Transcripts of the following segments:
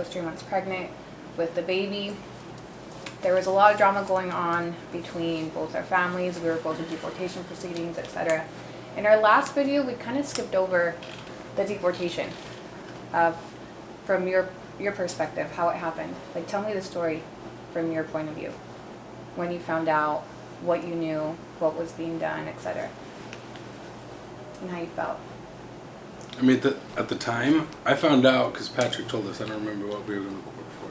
was 3 months pregnant with the baby. There was a lot of drama going on between both our families. We were both in deportation proceedings, etc. In our last video, we kind of skipped over the deportation from your perspective, how it happened. Like, tell me the story from your point of view. When you found out, what you knew, what was being done, etc. And how you felt. I mean, at the time, I found out because Patrick told us. I don't remember what we were going to court for.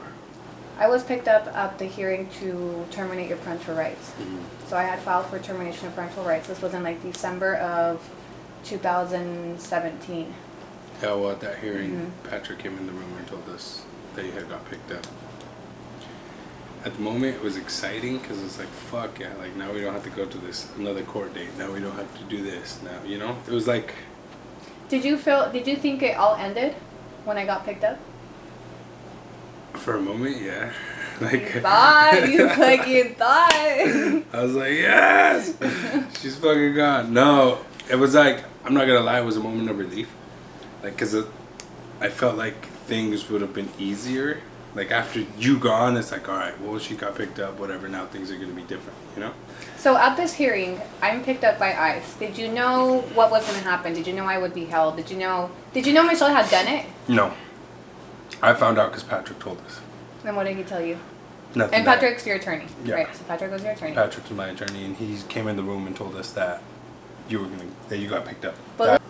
I was picked up at the hearing to terminate your parental rights. Mm-hmm. So I had filed for termination of parental rights. This was in like December of 2017. Yeah, well, at that hearing, Patrick came in the room and told us that you had got picked up. At the moment, it was exciting because it's like, fuck yeah, like now we don't have to go to this another court date. Now we don't have to do this. Now, you know, it was like. Did you think it all ended when I got picked up? For a moment, yeah. Like, you thought. I was like, yes, she's fucking gone. No, it was like, I'm not gonna lie, it was a moment of relief. Like, because I felt like things would have been easier. Like, after you gone, it's like, all right, well, she got picked up, whatever, now things are gonna be different, you know? So at this hearing, I'm picked up by ICE. Did you know what was gonna happen? Did you know I would be held? Did you know Michelle had done it? No. I found out because Patrick told us. Then what did he tell you? Nothing. And Patrick's your attorney, yeah. Right? So Patrick was your attorney. Patrick was my attorney, and he came in the room and told us that you got picked up. But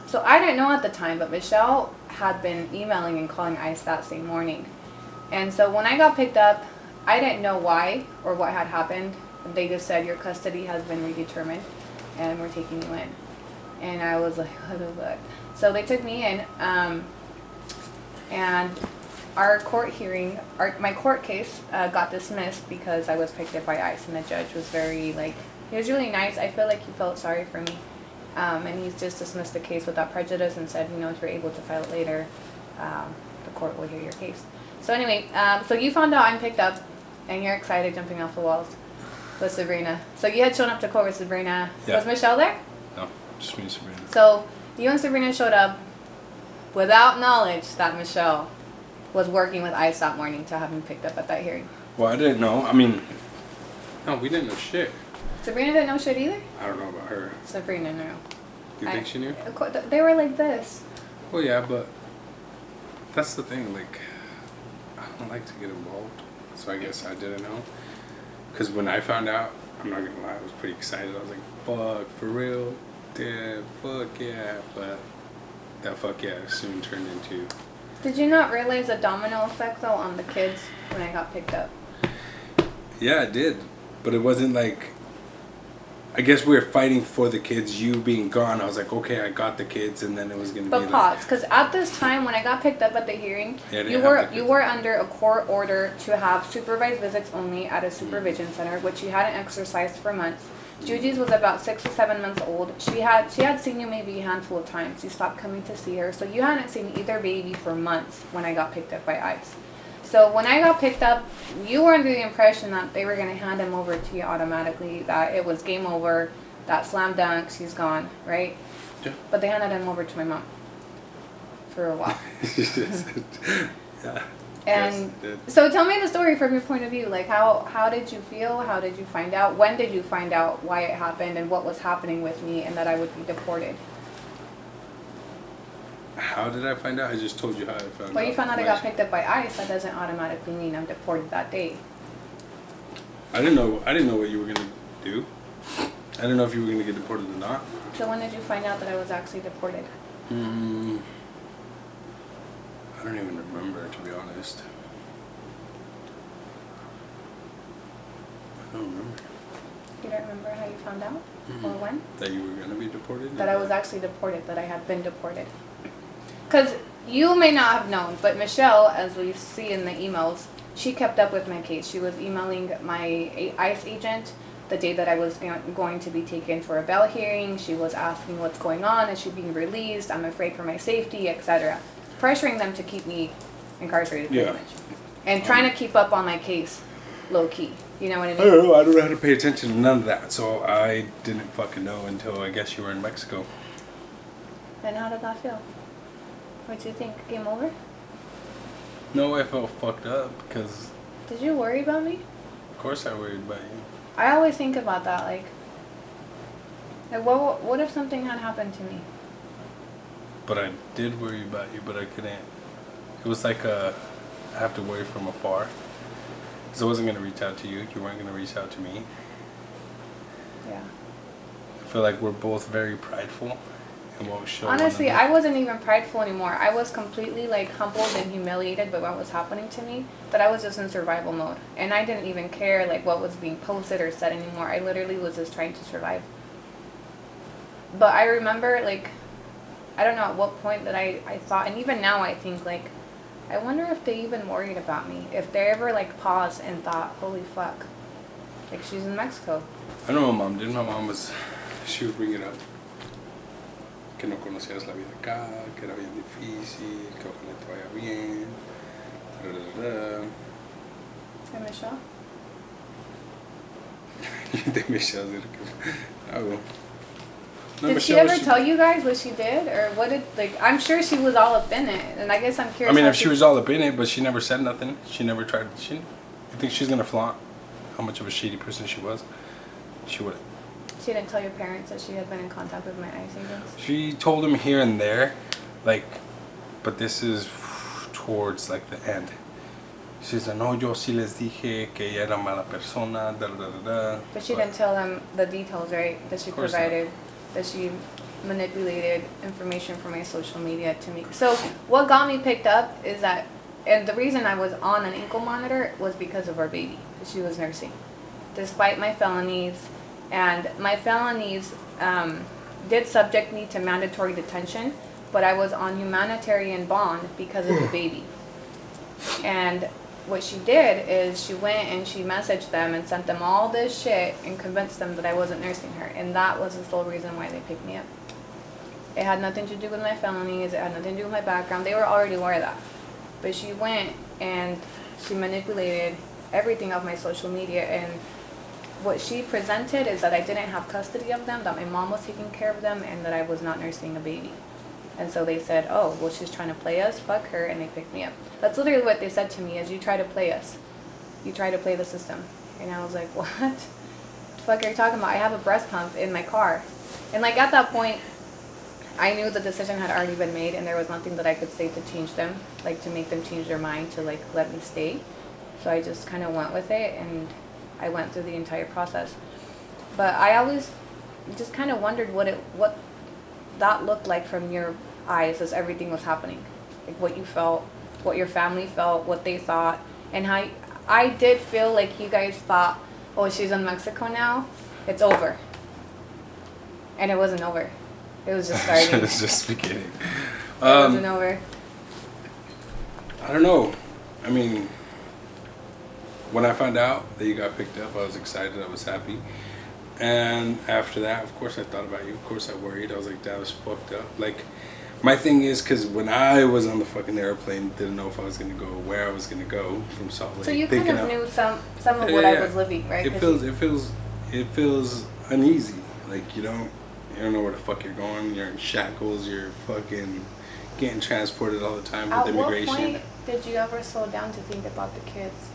so I didn't know at the time, but Michelle had been emailing and calling ICE that same morning, and so when I got picked up, I didn't know why or what had happened. They just said your custody has been redetermined, and we're taking you in, and I was like, what the fuck? So they took me in, and our court hearing, my court case got dismissed because I was picked up by ICE, and the judge was very, like, he was really nice. I feel like he felt sorry for me, and he's just dismissed the case without prejudice and said, if you're able to file it later, the court will hear your case. So anyway, so you found out I'm picked up, and you're excited, jumping off the walls with Sabrina. So you had shown up to court with Sabrina. Yeah. Was Michelle there? No, just me and Sabrina. So you and Sabrina showed up without knowledge that Michelle was working with ICE that morning to have me picked up at that hearing. Well, I didn't know. I mean, no, we didn't know shit. Sabrina didn't know shit either? I don't know about her. Sabrina knew. You think she knew? They were like this. Well, yeah, but that's the thing. Like, I don't like to get involved, so I guess I didn't know. Because when I found out, I'm not gonna lie, I was pretty excited. I was like, fuck, for real? Damn, fuck yeah. But that fuck yeah soon turned into... Did you not realize the domino effect, though, on the kids when I got picked up? Yeah, I did. But it wasn't like... I guess we were fighting for the kids, you being gone. I was like, okay, I got the kids, and then it was going to be But pause, because at this time, when I got picked up at the hearing, you were under a court order to have supervised visits only at a supervision center, which you hadn't exercised for months. Juji's was about 6 or 7 months old. She had seen you maybe a handful of times. You stopped coming to see her, so you hadn't seen either baby for months when I got picked up by ICE. So when I got picked up, you were under the impression that they were going to hand him over to you automatically, that it was game over, that slam dunk, she's gone, right? Yeah. But they handed him over to my mom for a while. Yeah. And so tell me the story from your point of view. Like, how did you feel? How did you find out? When did you find out why it happened and what was happening with me and that I would be deported? How did I find out? I just told you how I found out. Well, you found out I got picked up by ICE. That doesn't automatically mean I'm deported that day. I didn't know what you were gonna do. I didn't know if you were gonna get deported or not. So when did you find out that I was actually deported? I don't even remember, to be honest. I don't remember. You don't remember how you found out? Or when? That you were gonna be deported? That I was actually deported. That I had been deported. Because you may not have known, but Michelle, as we see in the emails, she kept up with my case. She was emailing my ICE agent the day that I was going to be taken for a bail hearing. She was asking what's going on, is she being released, I'm afraid for my safety, etc. Pressuring them to keep me incarcerated, pretty much. And trying to keep up on my case low key. You know what I mean? I don't know. I don't know how to pay attention to none of that. So I didn't fucking know until I guess you were in Mexico. And how did that feel? What do you think? Game over? No, I felt fucked up because... Did you worry about me? Of course I worried about you. I always think about that, like what if something had happened to me? But I did worry about you, but I couldn't. It was like I have to worry from afar. Because I wasn't going to reach out to you. You weren't going to reach out to me. Yeah. I feel like we're both very prideful and won't show. Honestly, I wasn't even prideful anymore. I was completely like humbled and humiliated by what was happening to me. That I was just in survival mode. And I didn't even care like what was being posted or said anymore. I literally was just trying to survive. But I remember like, I don't know at what point that I thought, and even now I think like, I wonder if they even worried about me. If they ever like paused and thought, holy fuck, like she's in Mexico. I know my mom did. My mom she would bring it up. Que no conocías la vida acá, que era bien difícil, que ojalá te vaya bien. Hey, Michelle? De Michelle. Oh. No, did Michelle, she ever tell you guys what she did? Or what did, like, I'm sure she was all up in it. And I guess I'm curious. I mean, if she was all up in it, but she never said nothing. She never tried. You think she's going to flaunt how much of a shady person she was? She wouldn't. She didn't tell your parents that she had been in contact with my ICE agents? She told them here and there, like, but this is towards, like, the end. She said, no, yo sí les dije que ella era mala persona, da da da da. But she didn't tell them the details, right? That she provided. Not. That she manipulated information from my social media to me. So what got me picked up is that, and the reason I was on an ankle monitor was because of our baby. She was nursing. Despite my felonies, and my felonies did subject me to mandatory detention, but I was on humanitarian bond because of the baby. And what she did is she went and she messaged them and sent them all this shit and convinced them that I wasn't nursing her. And that was the sole reason why they picked me up. It had nothing to do with my felonies. It had nothing to do with my background. They were already aware of that. But she went and she manipulated everything of my social media. And what she presented is that I didn't have custody of them, that my mom was taking care of them, and that I was not nursing a baby. And so they said, oh, well, she's trying to play us, fuck her, and they picked me up. That's literally what they said to me, is you try to play us. You try to play the system. And I was like, what? The fuck are you talking about? I have a breast pump in my car. And like at that point, I knew the decision had already been made and there was nothing that I could say to change them, like to make them change their mind to like let me stay. So I just kind of went with it and I went through the entire process. But I always just kind of wondered what that looked like from your eyes as everything was happening. Like what you felt, what your family felt, what they thought, and how I did feel like you guys thought, oh, she's in Mexico now, it's over. And it wasn't over. It was just starting. It was just beginning. It wasn't over. I don't know. I mean, when I found out that you got picked up, I was excited. I was happy. And after that, of course, I thought about you. Of course, I worried. I was like, that was fucked up. Like, my thing is, because when I was on the fucking airplane, didn't know if I was going to go, where I was going to go from Salt Lake. So you kind of knew some of what I was living, right? It feels uneasy. Like, you don't know where the fuck you're going. You're in shackles. You're fucking getting transported all the time with immigration. At what point did you ever slow down to think about the kids?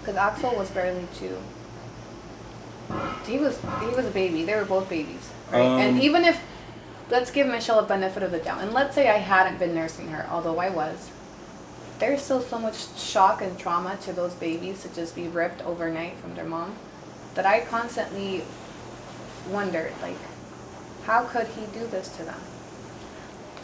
Because Axel was barely 2. He was a baby. They were both babies, right? And even if, let's give Michelle a benefit of the doubt, and let's say I hadn't been nursing her, although I was, there's still so much shock and trauma to those babies to just be ripped overnight from their mom, that I constantly wondered, like, how could he do this to them?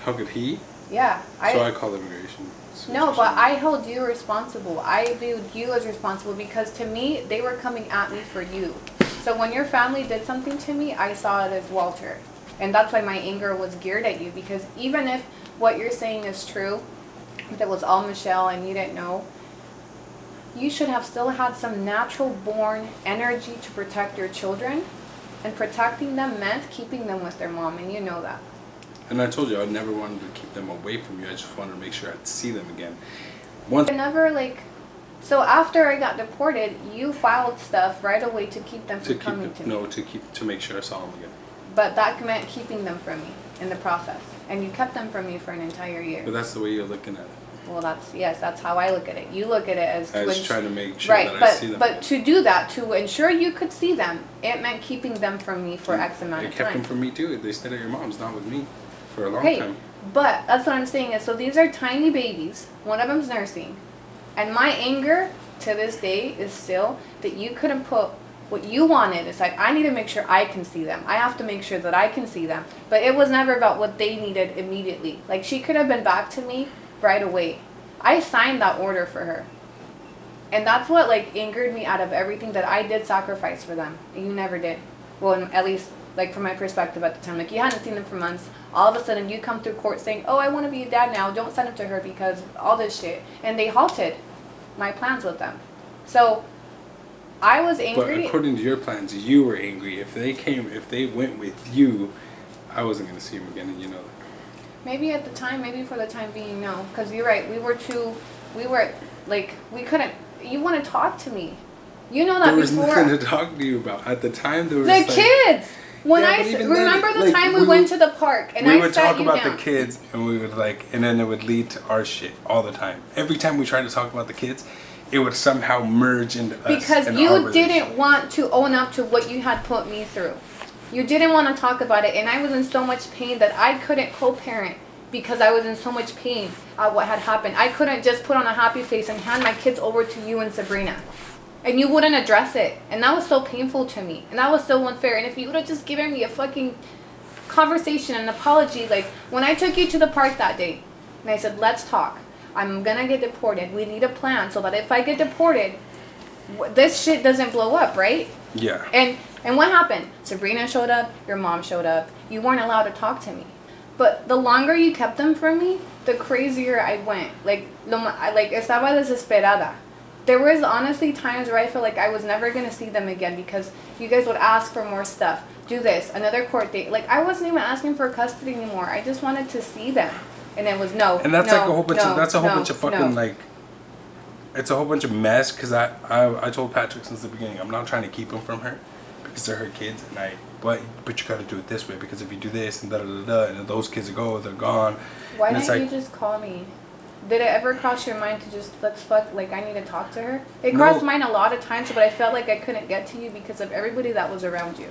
How could he? Yeah. So I call immigration. No, but I held you responsible. I viewed you as responsible because to me, they were coming at me for you. So when your family did something to me, I saw it as Walter. And that's why my anger was geared at you, because even if what you're saying is true, that it was all Michelle and you didn't know, you should have still had some natural born energy to protect your children. And protecting them meant keeping them with their mom, and you know that. And I told you I never wanted to keep them away from you. I just wanted to make sure I'd see them again. So after I got deported, you filed stuff right away to keep them from coming to me. No, to make sure I saw them again. But that meant keeping them from me in the process. And you kept them from me for an entire year. But that's the way you're looking at it. Well, that's how I look at it. You look at it as I was trying to make sure that I see them. But to do that, to ensure you could see them, it meant keeping them from me for X amount of time. It kept them from me too. They stayed at your mom's, not with me, for a long time. But that's what I'm saying is, so these are tiny babies. One of them's nursing, and my anger to this day is still that you couldn't put what you wanted. It's like, I need to make sure I can see them. I have to make sure that I can see them. But it was never about what they needed immediately. Like, she could have been back to me right away. I signed that order for her. And that's what, like, angered me out of everything, that I did sacrifice for them. And you never did. Well, at least, like, from my perspective at the time. Like, you hadn't seen them for months. All of a sudden, you come through court saying, oh, I want to be a dad now. Don't send him to her because all this shit. And they halted my plans with them. So I was angry. But according to your plans, you were angry. If they went with you, I wasn't going to see him again, and you know that. Maybe at the time, maybe for the time being, no. Because you're right, we couldn't, you want to talk to me. You know that there was before. Nothing to talk to you about. At the time, there was the kids! When remember the time we went to the park and I sat you down. We would talk about the kids, and we would and then it would lead to our shit all the time. Every time we tried to talk about the kids, it would somehow merge into us. Because you didn't want to own up to what you had put me through. You didn't want to talk about it, and I was in so much pain that I couldn't co-parent because I was in so much pain at what had happened. I couldn't just put on a happy face and hand my kids over to you and Sabrina. And you wouldn't address it. And that was so painful to me. And that was so unfair. And if you would have just given me a fucking conversation, an apology, like when I took you to the park that day, and I said, let's talk. I'm going to get deported. We need a plan so that if I get deported, this shit doesn't blow up, right? Yeah. And what happened? Sabrina showed up. Your mom showed up. You weren't allowed to talk to me. But the longer you kept them from me, the crazier I went. Estaba desesperada. There was honestly times where I felt like I was never going to see them again because you guys would ask for more stuff. Do this, another court date. Like, I wasn't even asking for custody anymore. I just wanted to see them. And it was no. And that's like a whole bunch of fucking like, it's a whole bunch of mess because I told Patrick since the beginning, I'm not trying to keep them from her because they're her kids. But you got to do it this way because if you do this and and if those kids go, they're gone. Why didn't you just call me? Did it ever cross your mind to just, I need to talk to her? It crossed mine a lot of times, but I felt like I couldn't get to you because of everybody that was around you.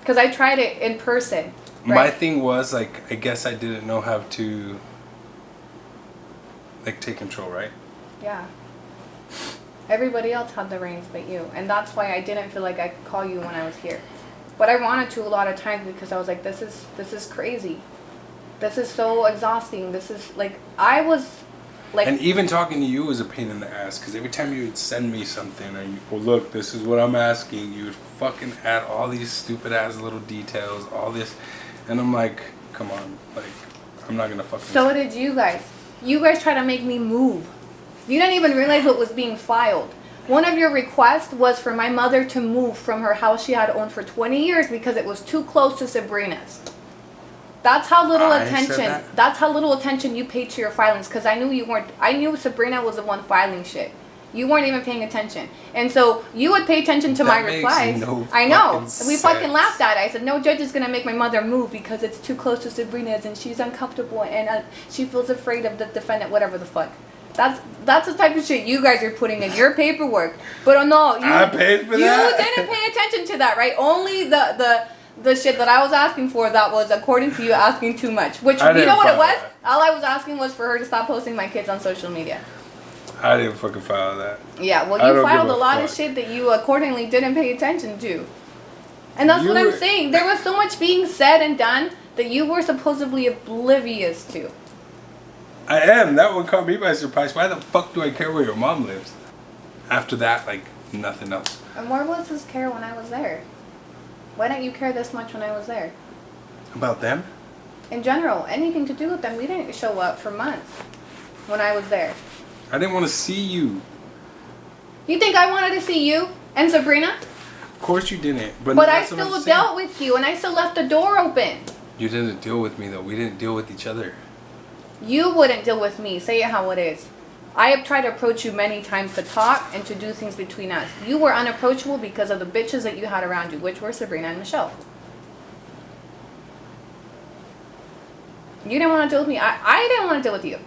Because I tried it in person. Right? My thing was, I guess I didn't know how to, take control, right? Yeah. Everybody else had the reins but you. And that's why I didn't feel like I could call you when I was here. But I wanted to a lot of times because I was like, this is crazy. This is so exhausting. This is and even talking to you was a pain in the ass because every time you would send me something look, this is what I'm asking, you would fucking add all these stupid ass little details, all this, and I'm like, come on, I'm not gonna fucking. So did you guys. You guys try to make me move. You didn't even realize what was being filed. One of your requests was for my mother to move from her house she had owned for 20 years because it was too close to Sabrina's. That's how little attention. That's how little attention you paid to your filings. Because I knew you weren't. I knew Sabrina was the one filing shit. You weren't even paying attention, and so you would pay attention to my replies. I know. We fucking laughed at it. I said, "No judge is gonna make my mother move because it's too close to Sabrina's, and she's uncomfortable, and she feels afraid of the defendant. Whatever the fuck." That's the type of shit you guys are putting in your paperwork. But no, I paid for that. You didn't pay attention to that, right? Only the shit that I was asking for that was according to you asking too much. Which, you know what it was? All I was asking was for her to stop posting my kids on social media. I didn't fucking file that. Yeah, well, you filed a lot of shit that you accordingly didn't pay attention to. And that's what I'm saying. There was so much being said and done that you were supposedly oblivious to. I am. That one caught me by surprise. Why the fuck do I care where your mom lives? After that, nothing else. And where was this care when I was there? Why didn't you care this much when I was there? About them? In general, anything to do with them. We didn't show up for months when I was there. I didn't want to see you. You think I wanted to see you and Sabrina? Of course you didn't. But I still dealt with you and I still left the door open. You didn't deal with me though. We didn't deal with each other. You wouldn't deal with me. Say it how it is. I have tried to approach you many times to talk and to do things between us. You were unapproachable because of the bitches that you had around you, which were Sabrina and Michelle. You didn't want to deal with me. I didn't want to deal with you.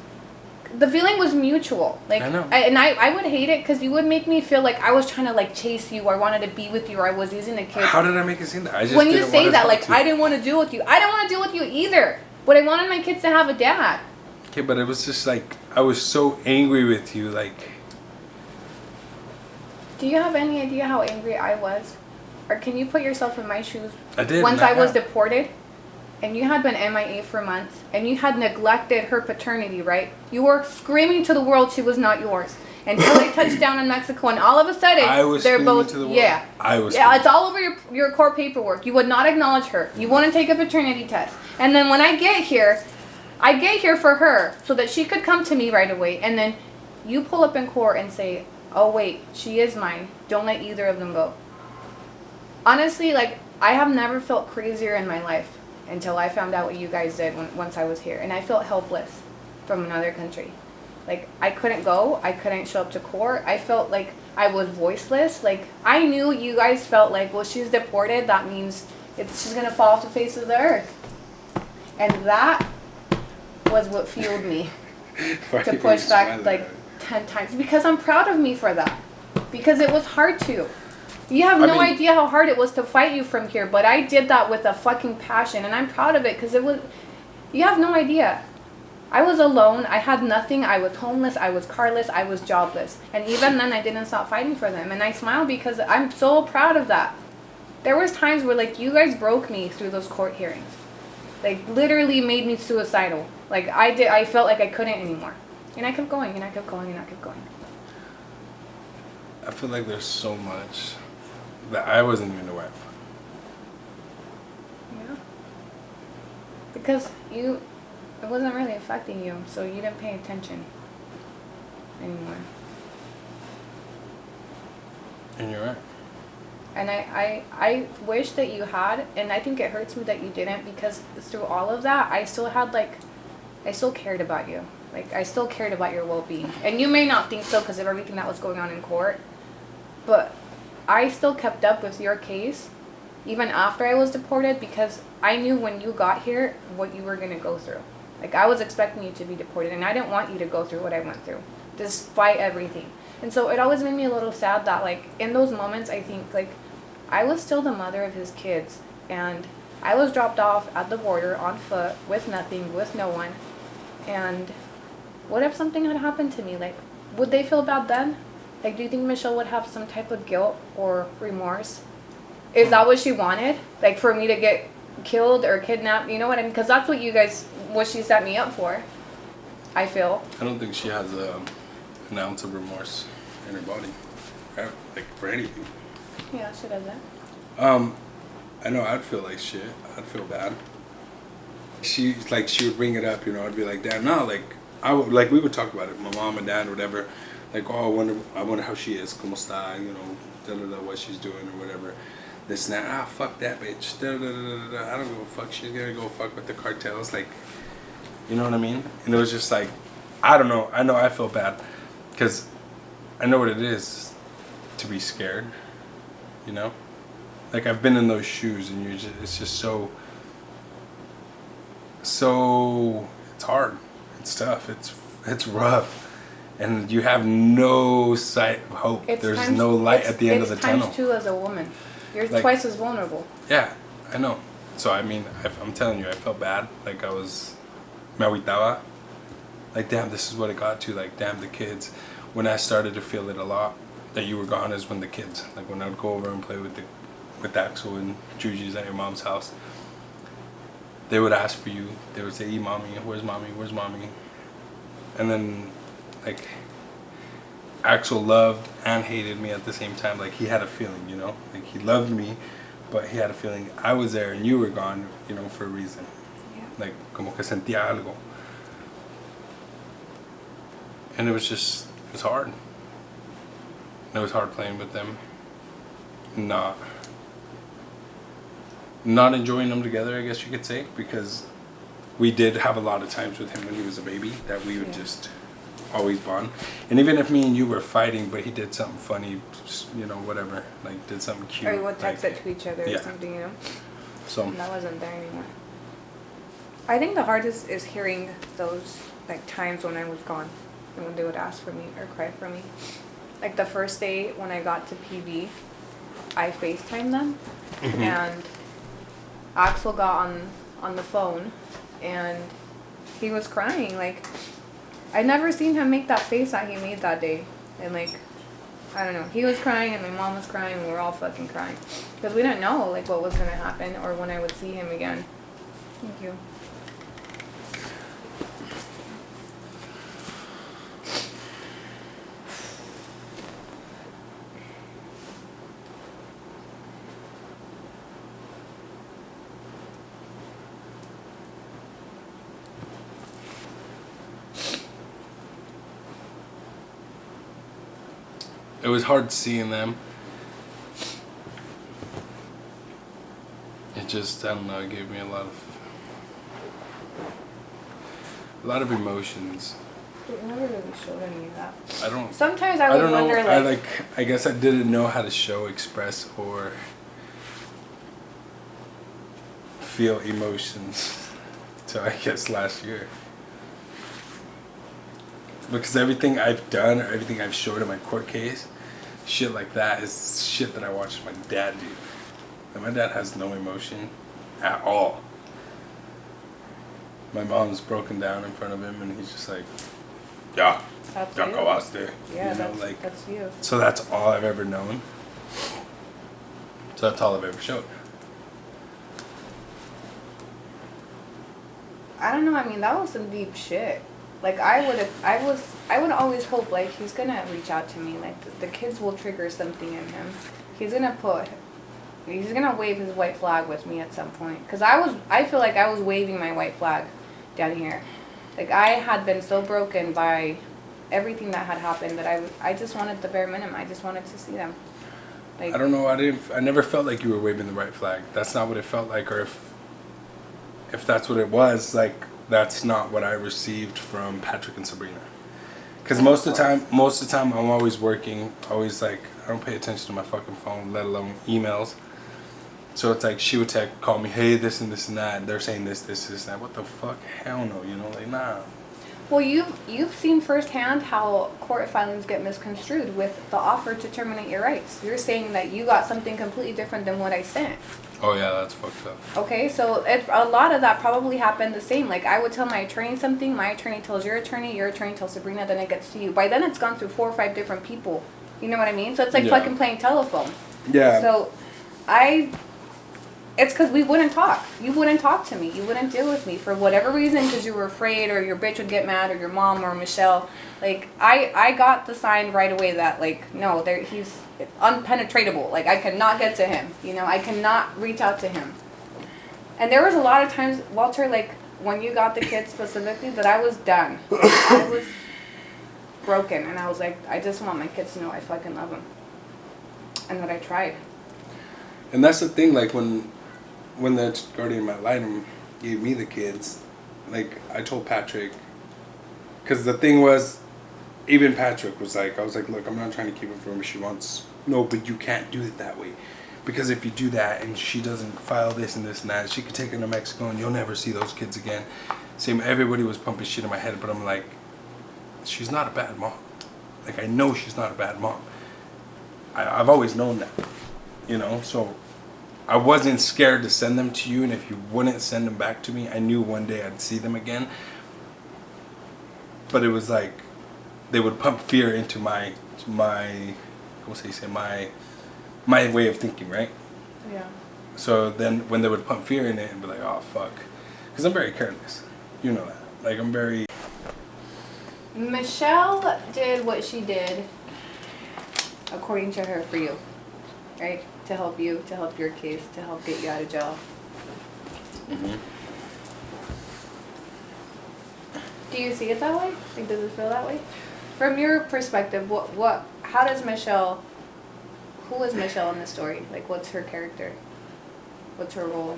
the feeling was mutual. Like, I know. I would hate it because you would make me feel like I was trying to like chase you, or I wanted to be with you, or I was using the kids. How did I make it seem that? I just when you didn't say want to that, talk like, to you. I didn't want to deal with you. I don't want to deal with you either. But I wanted my kids to have a dad. Okay, but it was just like I was so angry with you, like. Do you have any idea how angry I was? Or can you put yourself in my shoes? I did. Once I was deported, and you had been MIA for months, and you had neglected her paternity, right? You were screaming to the world she was not yours. Until I touched down in Mexico, and all of a sudden, they're both, to the world. yeah. I was Yeah, it's all over your court paperwork. You would not acknowledge her. You wouldn't take a paternity test. And then when I get here for her, so that she could come to me right away, and then you pull up in court and say, oh wait, she is mine. Don't let either of them go. Honestly, like, I have never felt crazier in my life until I found out what you guys did once I was here. And I felt helpless from another country. Like, I couldn't go. I couldn't show up to court. I felt like I was voiceless. Like, I knew you guys felt like, well, she's deported. That means she's going to fall off the face of the earth. And that was what fueled me to push back, like, 10 times. Because I'm proud of me for that. Because it was hard to. You have no idea how hard it was to fight you from here, but I did that with a fucking passion, and I'm proud of it because it was. You have no idea. I was alone. I had nothing. I was homeless. I was carless. I was jobless, and even then, I didn't stop fighting for them. And I smile because I'm so proud of that. There was times where, like, you guys broke me through those court hearings, like, literally made me suicidal. Like, I felt like I couldn't anymore, and I kept going, and I kept going, and I kept going. I feel like there's so much that I wasn't even aware of. Yeah. Because it wasn't really affecting you, so you didn't pay attention anymore. And you're right. And I wish that you had, and I think it hurts me that you didn't, because through all of that, I still cared about you. Like, I still cared about your well-being. And you may not think so because of everything that was going on in court, but I still kept up with your case even after I was deported because I knew when you got here what you were going to go through. Like, I was expecting you to be deported, and I didn't want you to go through what I went through, despite everything. And so it always made me a little sad that, like, in those moments, I think, like, I was still the mother of his kids, and I was dropped off at the border on foot with nothing, with no one. And what if something had happened to me? Like, would they feel bad then? Like, do you think Michelle would have some type of guilt or remorse? Is that what she wanted? Like, for me to get killed or kidnapped? You know what I mean? Because that's what she set me up for, I feel. I don't think she has an ounce of remorse in her body, right? Like, for anything. Yeah, she doesn't. I know I'd feel like shit. I'd feel bad. She would bring it up, you know. I'd be like, damn, no, like, we would talk about it. My mom and dad, whatever. Like, oh, I wonder how she is, como está, you know, what she's doing or whatever. This and that. Fuck that bitch. I don't give a fuck. She's gonna go fuck with the cartels. Like, you know what I mean? And it was just like, I don't know. I know I feel bad because I know what it is to be scared. You know, like, I've been in those shoes, and it's just so. It's hard. It's tough. It's rough. And you have no sight of hope. There's no light at the end of the tunnel. It's times 2 as a woman. You're like, twice as vulnerable. Yeah, I know. So, I mean, I'm telling you, I felt bad. Like, I was... Me agüitaba. Like, damn, this is what it got to. Like, damn, the kids. When I started to feel it a lot, that you were gone, is when the kids... Like, when I would go over and play with Axel and Juju's at your mom's house, they would ask for you. They would say, mommy, where's mommy? Where's mommy? And then... Like, Axel loved and hated me at the same time. Like, he had a feeling, you know? Like, he loved me, but he had a feeling I was there and you were gone, you know, for a reason. Yeah. Like, como que sentía algo. And it was hard. And it was hard playing with them. Not enjoying them together, I guess you could say, because we did have a lot of times with him when he was a baby that we would just... always bond. And even if me and you were fighting, but he did something funny, you know, whatever, like, did something cute. Or you would text it to each other or something, you know? So. And that wasn't there anymore. I think the hardest is hearing those like times when I was gone and when they would ask for me or cry for me. Like the first day when I got to PV, I FaceTimed them, and Axel got on the phone, and he was crying. Like, I'd never seen him make that face that he made that day. And like, I don't know, he was crying and my mom was crying and we were all fucking crying. Because we didn't know like what was going to happen or when I would see him again. Thank you. It was hard seeing them. It just, I don't know, it gave me a lot of emotions. It never really showed any of that. I don't. Sometimes I would wonder, I guess I didn't know how to show, express, or feel emotions till I guess last year. Because everything I've done or everything I've showed in my court case, shit like that is shit that I watched my dad do. And my dad has no emotion at all. My mom's broken down in front of him and he's just like, yeah, that's ya you. acabaste. Yeah, you know, that's you. So that's all I've ever known. So that's all I've ever showed. I don't know, I mean, that was some deep shit. Like, I would always hope, like, he's gonna reach out to me. Like, the kids will trigger something in him. He's gonna wave his white flag with me at some point. Because I feel like I was waving my white flag down here. Like, I had been so broken by everything that had happened that I just wanted the bare minimum. I just wanted to see them. Like, I don't know, I never felt like you were waving the right flag. That's not what it felt like, or if that's what it was, like, that's not what I received from Patrick and Sabrina. Because most of the time I'm always working, always like, I don't pay attention to my fucking phone, let alone emails. So it's like, she would call me, hey, this and this and that, they're saying this, that. What the fuck? Hell no, you know, like, nah. Well, you've seen firsthand how court filings get misconstrued with the offer to terminate your rights. You're saying that you got something completely different than what I sent. Oh yeah, that's fucked up. Okay, so a lot of that probably happened the same. Like, I would tell my attorney something, my attorney tells your attorney tells Sabrina, then it gets to you. By then it's gone through 4 or 5 different people. You know what I mean? So it's like fucking playing telephone. Yeah. So it's because we wouldn't talk. You wouldn't talk to me. You wouldn't deal with me for whatever reason, because you were afraid, or your bitch would get mad, or your mom, or Michelle. Like, I got the sign right away that, like, no, he's unpenetratable. Like, I cannot get to him. You know, I cannot reach out to him. And there was a lot of times, Walter, like, when you got the kids specifically, that I was done. I was broken, and I was like, I just want my kids to know I fucking love them. And that I tried. And that's the thing, like, when the guardian ad litem gave me the kids, like, I told Patrick, because the thing was, even Patrick was like, I was like, look, I'm not trying to keep it from her. She wants, no, but you can't do it that way. Because if you do that and she doesn't file this and this and that, she could take her to Mexico and you'll never see those kids again. Same, everybody was pumping shit in my head, but I'm like, she's not a bad mom. Like, I know she's not a bad mom. I've always known that, you know, so I wasn't scared to send them to you, and if you wouldn't send them back to me, I knew one day I'd see them again. But it was like, they would pump fear into my way of thinking, right? Yeah. So then when they would pump fear in it and be like, oh, fuck. Because I'm very careless. You know that. Like, I'm very... Michelle did what she did according to her for you, right? To help you, to help your case, to help get you out of jail. Mm-hmm. Do you see it that way? Like, does it feel that way? From your perspective, how does Michelle, who is Michelle in this story? Like, what's her character? What's her role?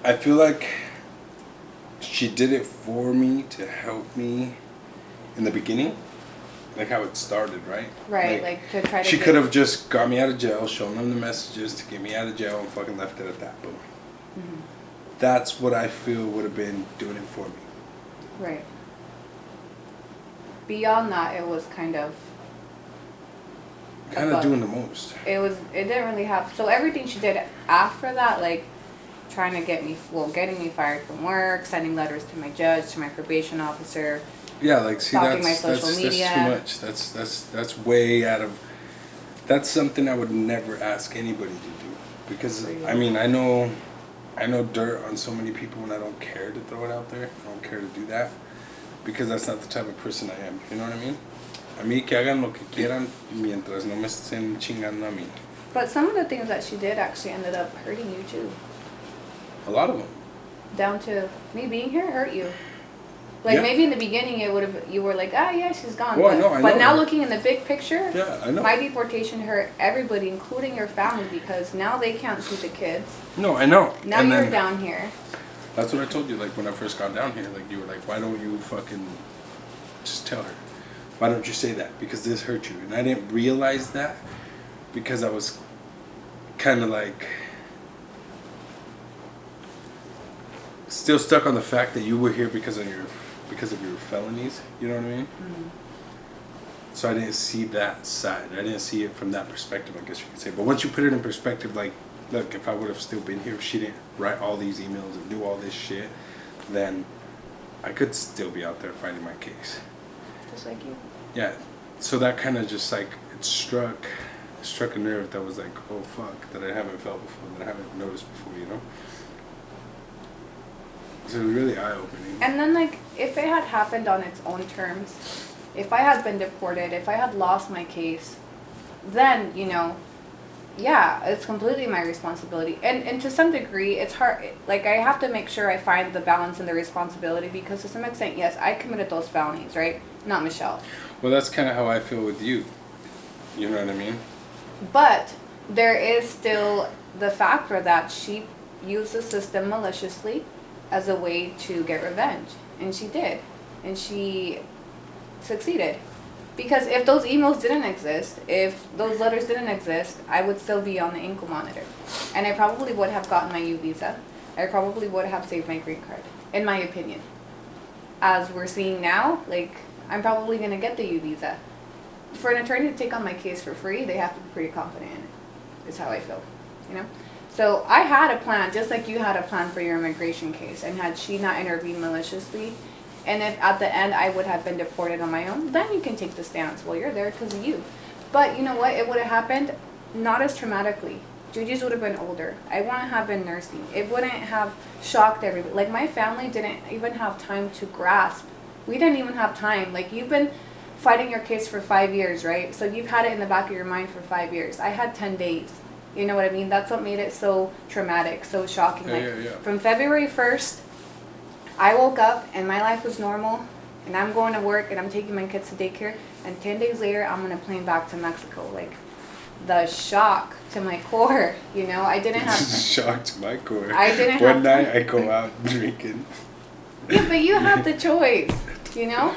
I feel like she did it for me to help me in the beginning. Like how it started, right? Right, like to try to... She could have just got me out of jail, shown them the messages to get me out of jail, and fucking left it at that. Boom. Mm-hmm. That's what I feel would have been doing it for me. Right. Beyond that, it was kind of doing the most. It didn't really have, so everything she did after that, like trying to getting me fired from work, sending letters to my judge, to my probation officer. Yeah, like see, that's media. too much. That's way out of. That's something I would never ask anybody to do, because I mean I know dirt on so many people, and I don't care to throw it out there. I don't care to do that, because that's not the type of person I am. You know what I mean? A mí que hagan lo que quieran mientras no me estén chingando a mí. But some of the things that she did actually ended up hurting you too. A lot of them. Down to me being here hurt you. Like maybe in the beginning you were like, yeah, she's gone. Well, I know. But now looking in the big picture, yeah, I know. My deportation hurt everybody, including your family, because now they can't see the kids. No, I know. Now and you're down here. That's what I told you. Like when I first got down here, like you were like, why don't you fucking just tell her? Why don't you say that? Because this hurt you. And I didn't realize that because I was kind of like still stuck on the fact that you were here because of your felonies. You know what I mean? Mm-hmm. So I didn't see that side. I didn't see it from that perspective, I guess you could say. But once you put it in perspective, like, look, if I would have still been here, if she didn't write all these emails and do all this shit, then I could still be out there fighting my case. Just like you. Yeah. So that kind of just like, it struck a nerve that was like, oh fuck, that I haven't felt before, that I haven't noticed before, you know? So it was really eye-opening. And then, like, if it had happened on its own terms, if I had been deported, if I had lost my case, then, you know, yeah, it's completely my responsibility. And to some degree, it's hard. Like, I have to make sure I find the balance and the responsibility, because to some extent, yes, I committed those felonies, right? Not Michelle. Well, that's kind of how I feel with you. You know what I mean? But there is still the factor that she used the system maliciously as a way to get revenge. And she did. And she succeeded. Because if those emails didn't exist, if those letters didn't exist, I would still be on the ankle monitor. And I probably would have gotten my U visa. I probably would have saved my green card, in my opinion. As we're seeing now, like, I'm probably going to get the U visa. For an attorney to take on my case for free, they have to be pretty confident in it, is how I feel, you know? So I had a plan, just like you had a plan for your immigration case, and had she not intervened maliciously, and if at the end I would have been deported on my own, then you can take the stance. Well, you're there because of you. But you know what? It would have happened not as traumatically. Juji's would have been older. I wouldn't have been nursing. It wouldn't have shocked everybody. Like, my family didn't even have time to grasp. We didn't even have time. Like, you've been fighting your case for 5 years, right? So you've had it in the back of your mind for 5 years. I had 10 days. You know what I mean? That's what made it so traumatic, so shocking. From February 1st, I woke up and my life was normal, and I'm going to work and I'm taking my kids to daycare, and 10 days later I'm on a plane back to Mexico. Like, the shock to my core, you know? I didn't have... Shock to my core. I didn't One night I go out drinking. Yeah, but you have the choice, you know?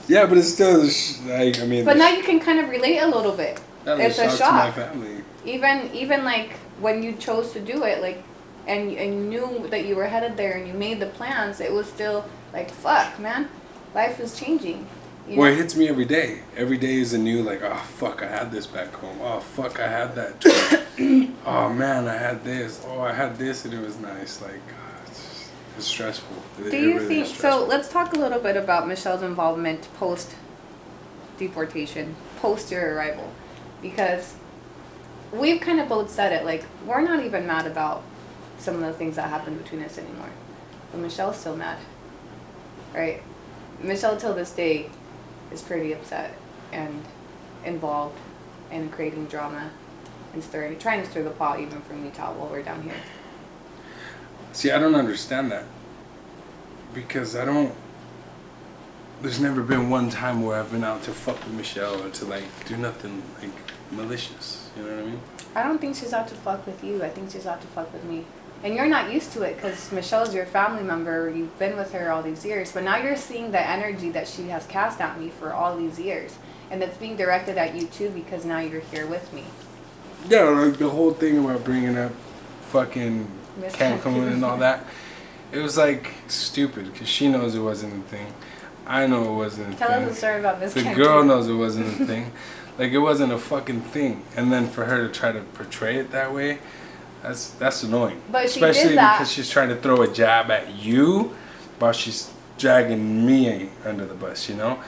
Yeah, but it's still, I mean... But now you can kind of relate a little bit. It's a shock. To my family. Even like when you chose to do it, like, and you knew that you were headed there and you made the plans, it was still like, fuck, man, life is changing. Well, it hits me every day. Every day is a new, like, oh fuck, I had this back home. Oh fuck, I had that too. Oh man, I had this. Oh, I had this, and it was nice. Like, it's stressful. Do you think so? Let's talk a little bit about Michelle's involvement post deportation, post your arrival, because we've kind of both said it, like, we're not even mad about some of the things that happened between us anymore. But Michelle's still mad. Right? Michelle, till this day, is pretty upset and involved in creating drama and trying to stir the pot even from Utah while we're down here. See, I don't understand that. Because there's never been one time where I've been out to fuck with Michelle or to, like, do nothing, like, malicious. You know what I mean? I don't think she's out to fuck with you. I think she's out to fuck with me. And you're not used to it because Michelle's your family member. You've been with her all these years. But now you're seeing the energy that she has cast at me for all these years. And it's being directed at you too because now you're here with me. Yeah, like the whole thing about bringing up fucking Cancun and all that. it was like stupid because she knows it wasn't a thing. I know it wasn't a thing. Tell us a story about Miss The Campbell. girl knows it wasn't a thing. Like, it wasn't a fucking thing. And then for her to try to portray it that way, that's annoying. But she especially did that because she's trying to throw a jab at you while she's dragging me under the bus, you know?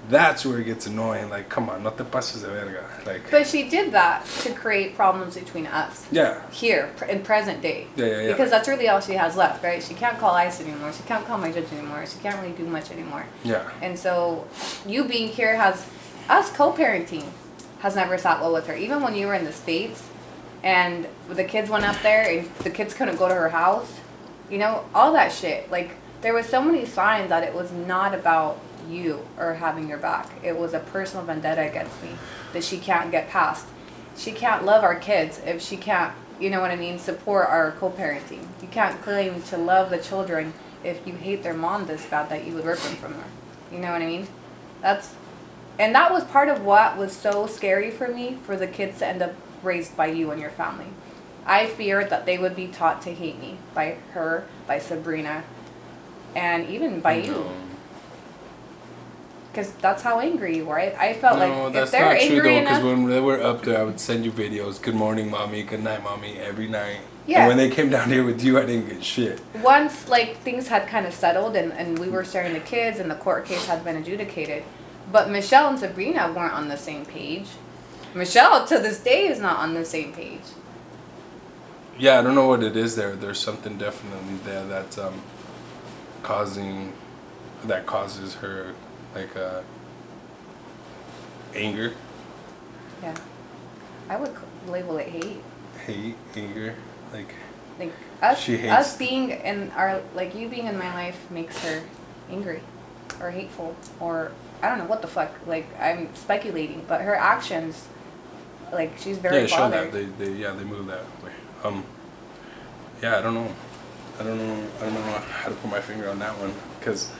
That's where it gets annoying. Like, come on, no te pases de verga. Like, but she did that to create problems between us. Yeah. Here, in present day. Yeah. Because that's really all she has left, right? She can't call ICE anymore. She can't call my judge anymore. She can't really do much anymore. Yeah. And so, you being here has, us co-parenting has never sat well with her. Even when you were in the States and the kids went up there and the kids couldn't go to her house, you know, all that shit. Like, there was so many signs that it was not about you or having your back. It was a personal vendetta against me that she can't get past. She can't love our kids if she can't, you know what I mean, support our co-parenting. You can't claim to love the children if you hate their mom this bad that you would rip them from her. You know what I mean? And that was part of what was so scary for me, for the kids to end up raised by you and your family. I feared that they would be taught to hate me by her, by Sabrina, and even by you. Because that's how angry you were. I felt like if they're angry enough... No, that's not true though, because when they were up there, I would send you videos, good morning, mommy, good night, mommy, every night. Yeah. And when they came down here with you, I didn't get shit. Once, like, things had kind of settled and we were sharing the kids and the court case had been adjudicated, but Michelle and Sabrina weren't on the same page. Michelle, to this day, is not on the same page. Yeah, I don't know what it is there. There's something definitely there that's causes her, like, anger. Yeah. I would label it hate. Hate, anger, like us being in our, like, you being in my life makes her angry or hateful or I don't know what the fuck. Like, I'm speculating, but her actions, like, she's very bothered. Yeah, they move that way. Yeah, I don't know how to put my finger on that one because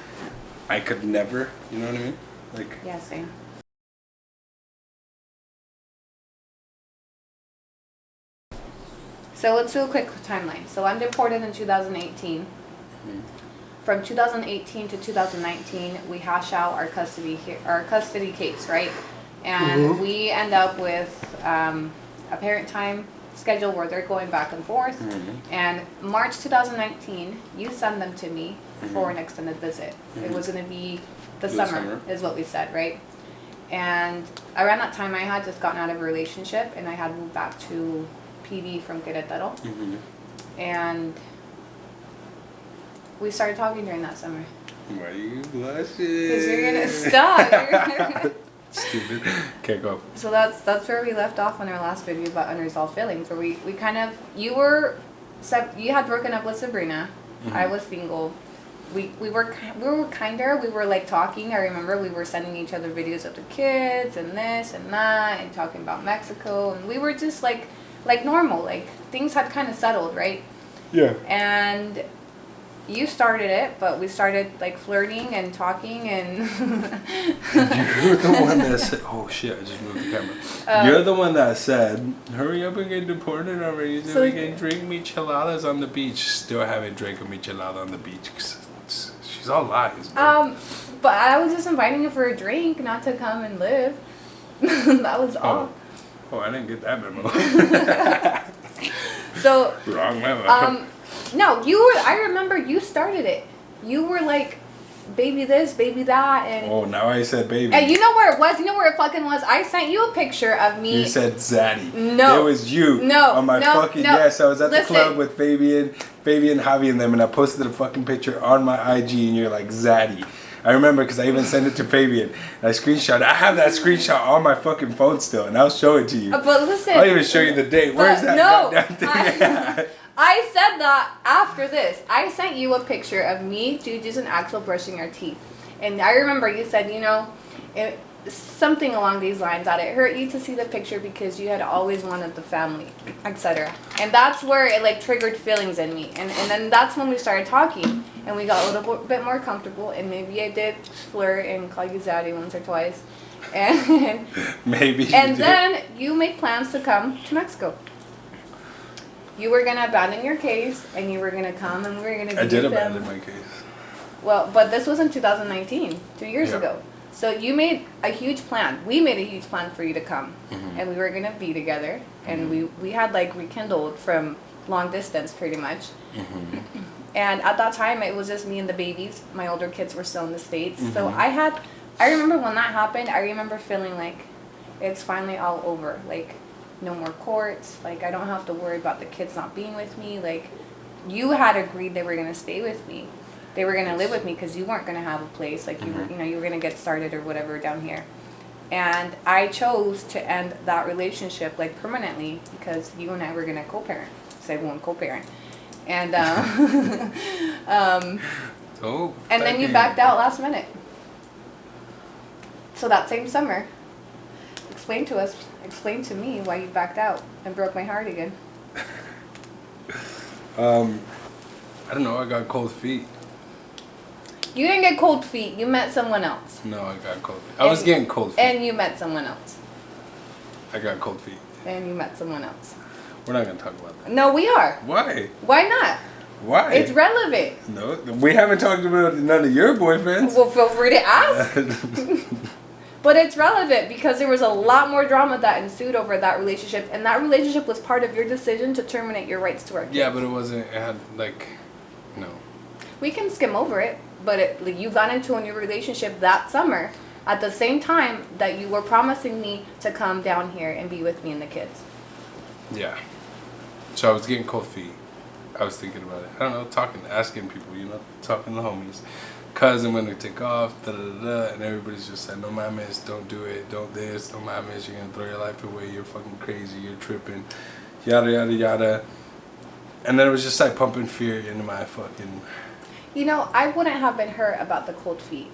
I could never, you know what I mean? Like, yeah, same. So let's do a quick timeline. So I'm deported in 2018. Mm-hmm. From 2018 to 2019, we hash out our custody case, right? And we end up with a parent time schedule where they're going back and forth. Mm-hmm. And March 2019, you send them to me for an extended visit. Mm-hmm. It was going to be the summer, is what we said, right? And around that time, I had just gotten out of a relationship, and I had moved back to PV from Querétaro. Mm-hmm. And we started talking during that summer. Why are you blushing? Because you're going to stop. Stupid. Okay, go. So that's where we left off on our last video about unresolved feelings, where we kind of, you had broken up with Sabrina. Mm-hmm. I was single. We were kinder. We were like talking. I remember we were sending each other videos of the kids and this and that and talking about Mexico, and we were just like normal. Like, things had kind of settled, right? Yeah. And you started it, but we started like flirting and talking and... You're the one that said... Oh shit, I just moved the camera. You're the one that said, hurry up and get deported already so we can drink micheladas on the beach. Still haven't drank a michelada on the beach. She's all lies. Bro. But I was just inviting you for a drink, not to come and live. That was all. Oh, I didn't get that memo. So... Wrong memo. No, I remember you started it. You were like, baby this, baby that, and... Oh, now I said baby. And you know where it was? You know where it fucking was? I sent you a picture of me... You said Zaddy. No. It was you. No. On my fucking... No. Yes, I was at the club with Fabian, Javi, and them, and I posted a fucking picture on my IG, and you're like, Zaddy. I remember because I even sent it to Fabian. I screenshot. I have that screenshot on my fucking phone still, and I'll show it to you. But listen... I'll even show you the date. Where's that goddamn thing? I said that after this. I sent you a picture of me, Juju's, and Axel brushing our teeth. And I remember you said, you know, something along these lines, that it hurt you to see the picture because you had always wanted the family, etc. And that's where it like triggered feelings in me. And then that's when we started talking. And we got a little bit more comfortable. And maybe I did flirt and call you Zaddy once or twice. And maybe. And then you made plans to come to Mexico. You were gonna abandon your case, and you were gonna come, and we were gonna. I did abandon my case. Well, but this was in 2019, 2 years ago. So you made a huge plan. We made a huge plan for you to come, and we were gonna be together, and we had like rekindled from long distance, pretty much. And at that time, it was just me and the babies. My older kids were still in the States, so I remember when that happened. I remember feeling like it's finally all over. Like, no more courts. Like, I don't have to worry about the kids not being with me. Like, you had agreed they were gonna stay with me. They were gonna live with me because you weren't gonna have a place. Like, you were, you were gonna get started or whatever down here. And I chose to end that relationship like permanently because you and I were gonna co-parent. So I won't co-parent. And and then you backed out last minute. So that same summer, explain to me why you backed out and broke my heart again. I don't know. I got cold feet. You didn't get cold feet. You met someone else. No, I got cold feet. I was getting cold feet. And you met someone else. I got cold feet. And you met someone else. We're not going to talk about that. No, we are. Why? Why not? Why? It's relevant. No, we haven't talked about none of your boyfriends. Well, feel free to ask. But it's relevant because there was a lot more drama that ensued over that relationship. And that relationship was part of your decision to terminate your rights to our kids. Yeah, but it wasn't, it had, like, no. We can skim over it. But you got into a new relationship that summer at the same time that you were promising me to come down here and be with me and the kids. Yeah. So I was getting cold feet. I was thinking about it. I don't know, asking people, talking to homies. Cause I'm gonna take off, and everybody's just like, no mames, don't do it, don't this, no mames, you're gonna throw your life away, you're fucking crazy, you're tripping, yada yada yada. And then it was just like pumping fear into my fucking... I wouldn't have been hurt about the cold feet.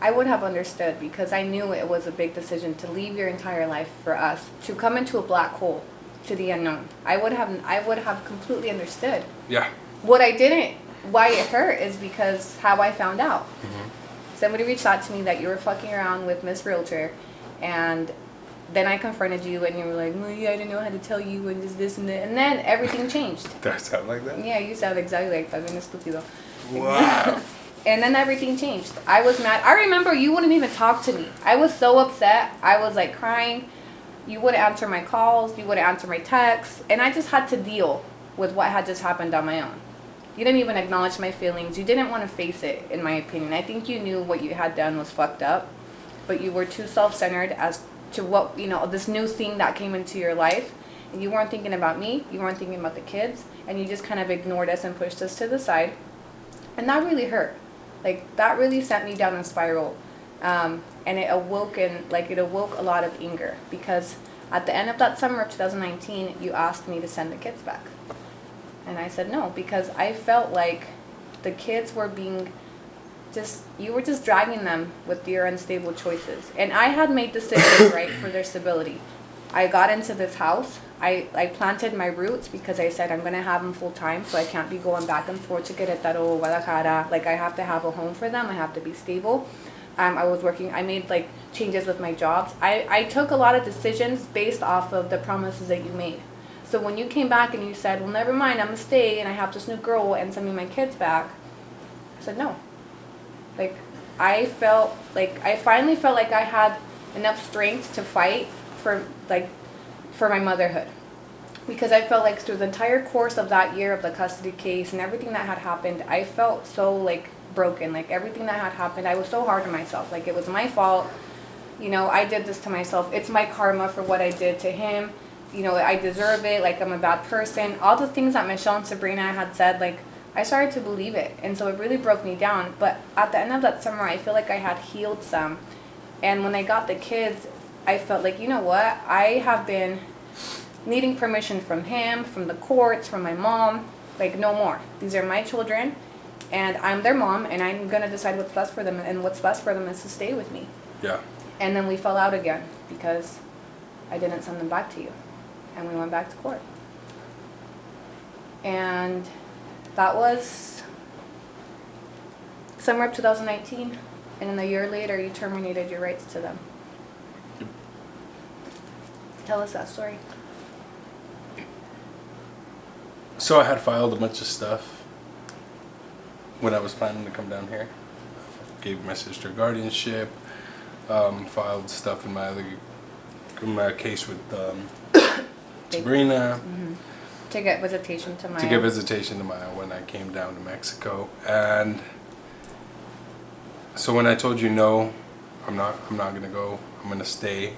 I would have understood because I knew it was a big decision to leave your entire life for us, to come into a black hole, to the unknown. I would have completely understood. Yeah. What I didn't, why it hurt is because how I found out. Somebody reached out to me that you were fucking around with Miss Realtor, and then I confronted you and you were like, well, yeah, I didn't know how to tell you and this and that. And then everything changed. Did I sound like that? Yeah, you sound exactly like that. Estúpido. Wow. And then everything changed. I was mad. I remember you wouldn't even talk to me. I was so upset. I was like crying. You wouldn't answer my calls. You wouldn't answer my texts. And I just had to deal with what had just happened on my own. You didn't even acknowledge my feelings. You didn't want to face it, in my opinion. I think you knew what you had done was fucked up. But you were too self-centered as to what, this new thing that came into your life. And you weren't thinking about me. You weren't thinking about the kids. And you just kind of ignored us and pushed us to the side. And that really hurt. Like, that really sent me down a spiral. And it awoke a lot of anger. Because at the end of that summer of 2019, you asked me to send the kids back. And I said no, because I felt like the kids were you were just dragging them with your unstable choices. And I had made decisions, right, for their stability. I got into this house. I planted my roots because I said I'm going to have them full time, so I can't be going back and forth to Querétaro, Guadalajara. Like, I have to have a home for them. I have to be stable. I made like changes with my jobs. I took a lot of decisions based off of the promises that you made. So when you came back and you said, well, never mind, I'm going to stay and I have this new girl and send me my kids back, I said no. Like, I finally felt like I had enough strength to fight for my motherhood. Because I felt like through the entire course of that year of the custody case and everything that had happened, I felt so like broken. Like, everything that had happened, I was so hard on myself. Like, it was my fault. I did this to myself. It's my karma for what I did to him. I deserve it. Like, I'm a bad person. All the things that Michelle and Sabrina had said, like, I started to believe it. And so it really broke me down. But at the end of that summer, I feel like I had healed some. And when I got the kids, I felt like, you know what? I have been needing permission from him, from the courts, from my mom. Like, no more. These are my children. And I'm their mom. And I'm going to decide what's best for them. And what's best for them is to stay with me. Yeah. And then we fell out again because I didn't send them back to you. And we went back to court. And that was summer of 2019. And then a year later, you terminated your rights to them. Yep. Tell us that story. So I had filed a bunch of stuff when I was planning to come down here. Gave my sister guardianship, filed stuff in my case with Sabrina. Mm-hmm. To get visitation to Maya. To get visitation to Maya when I came down to Mexico. And so when I told you no, I'm not gonna go, I'm gonna stay,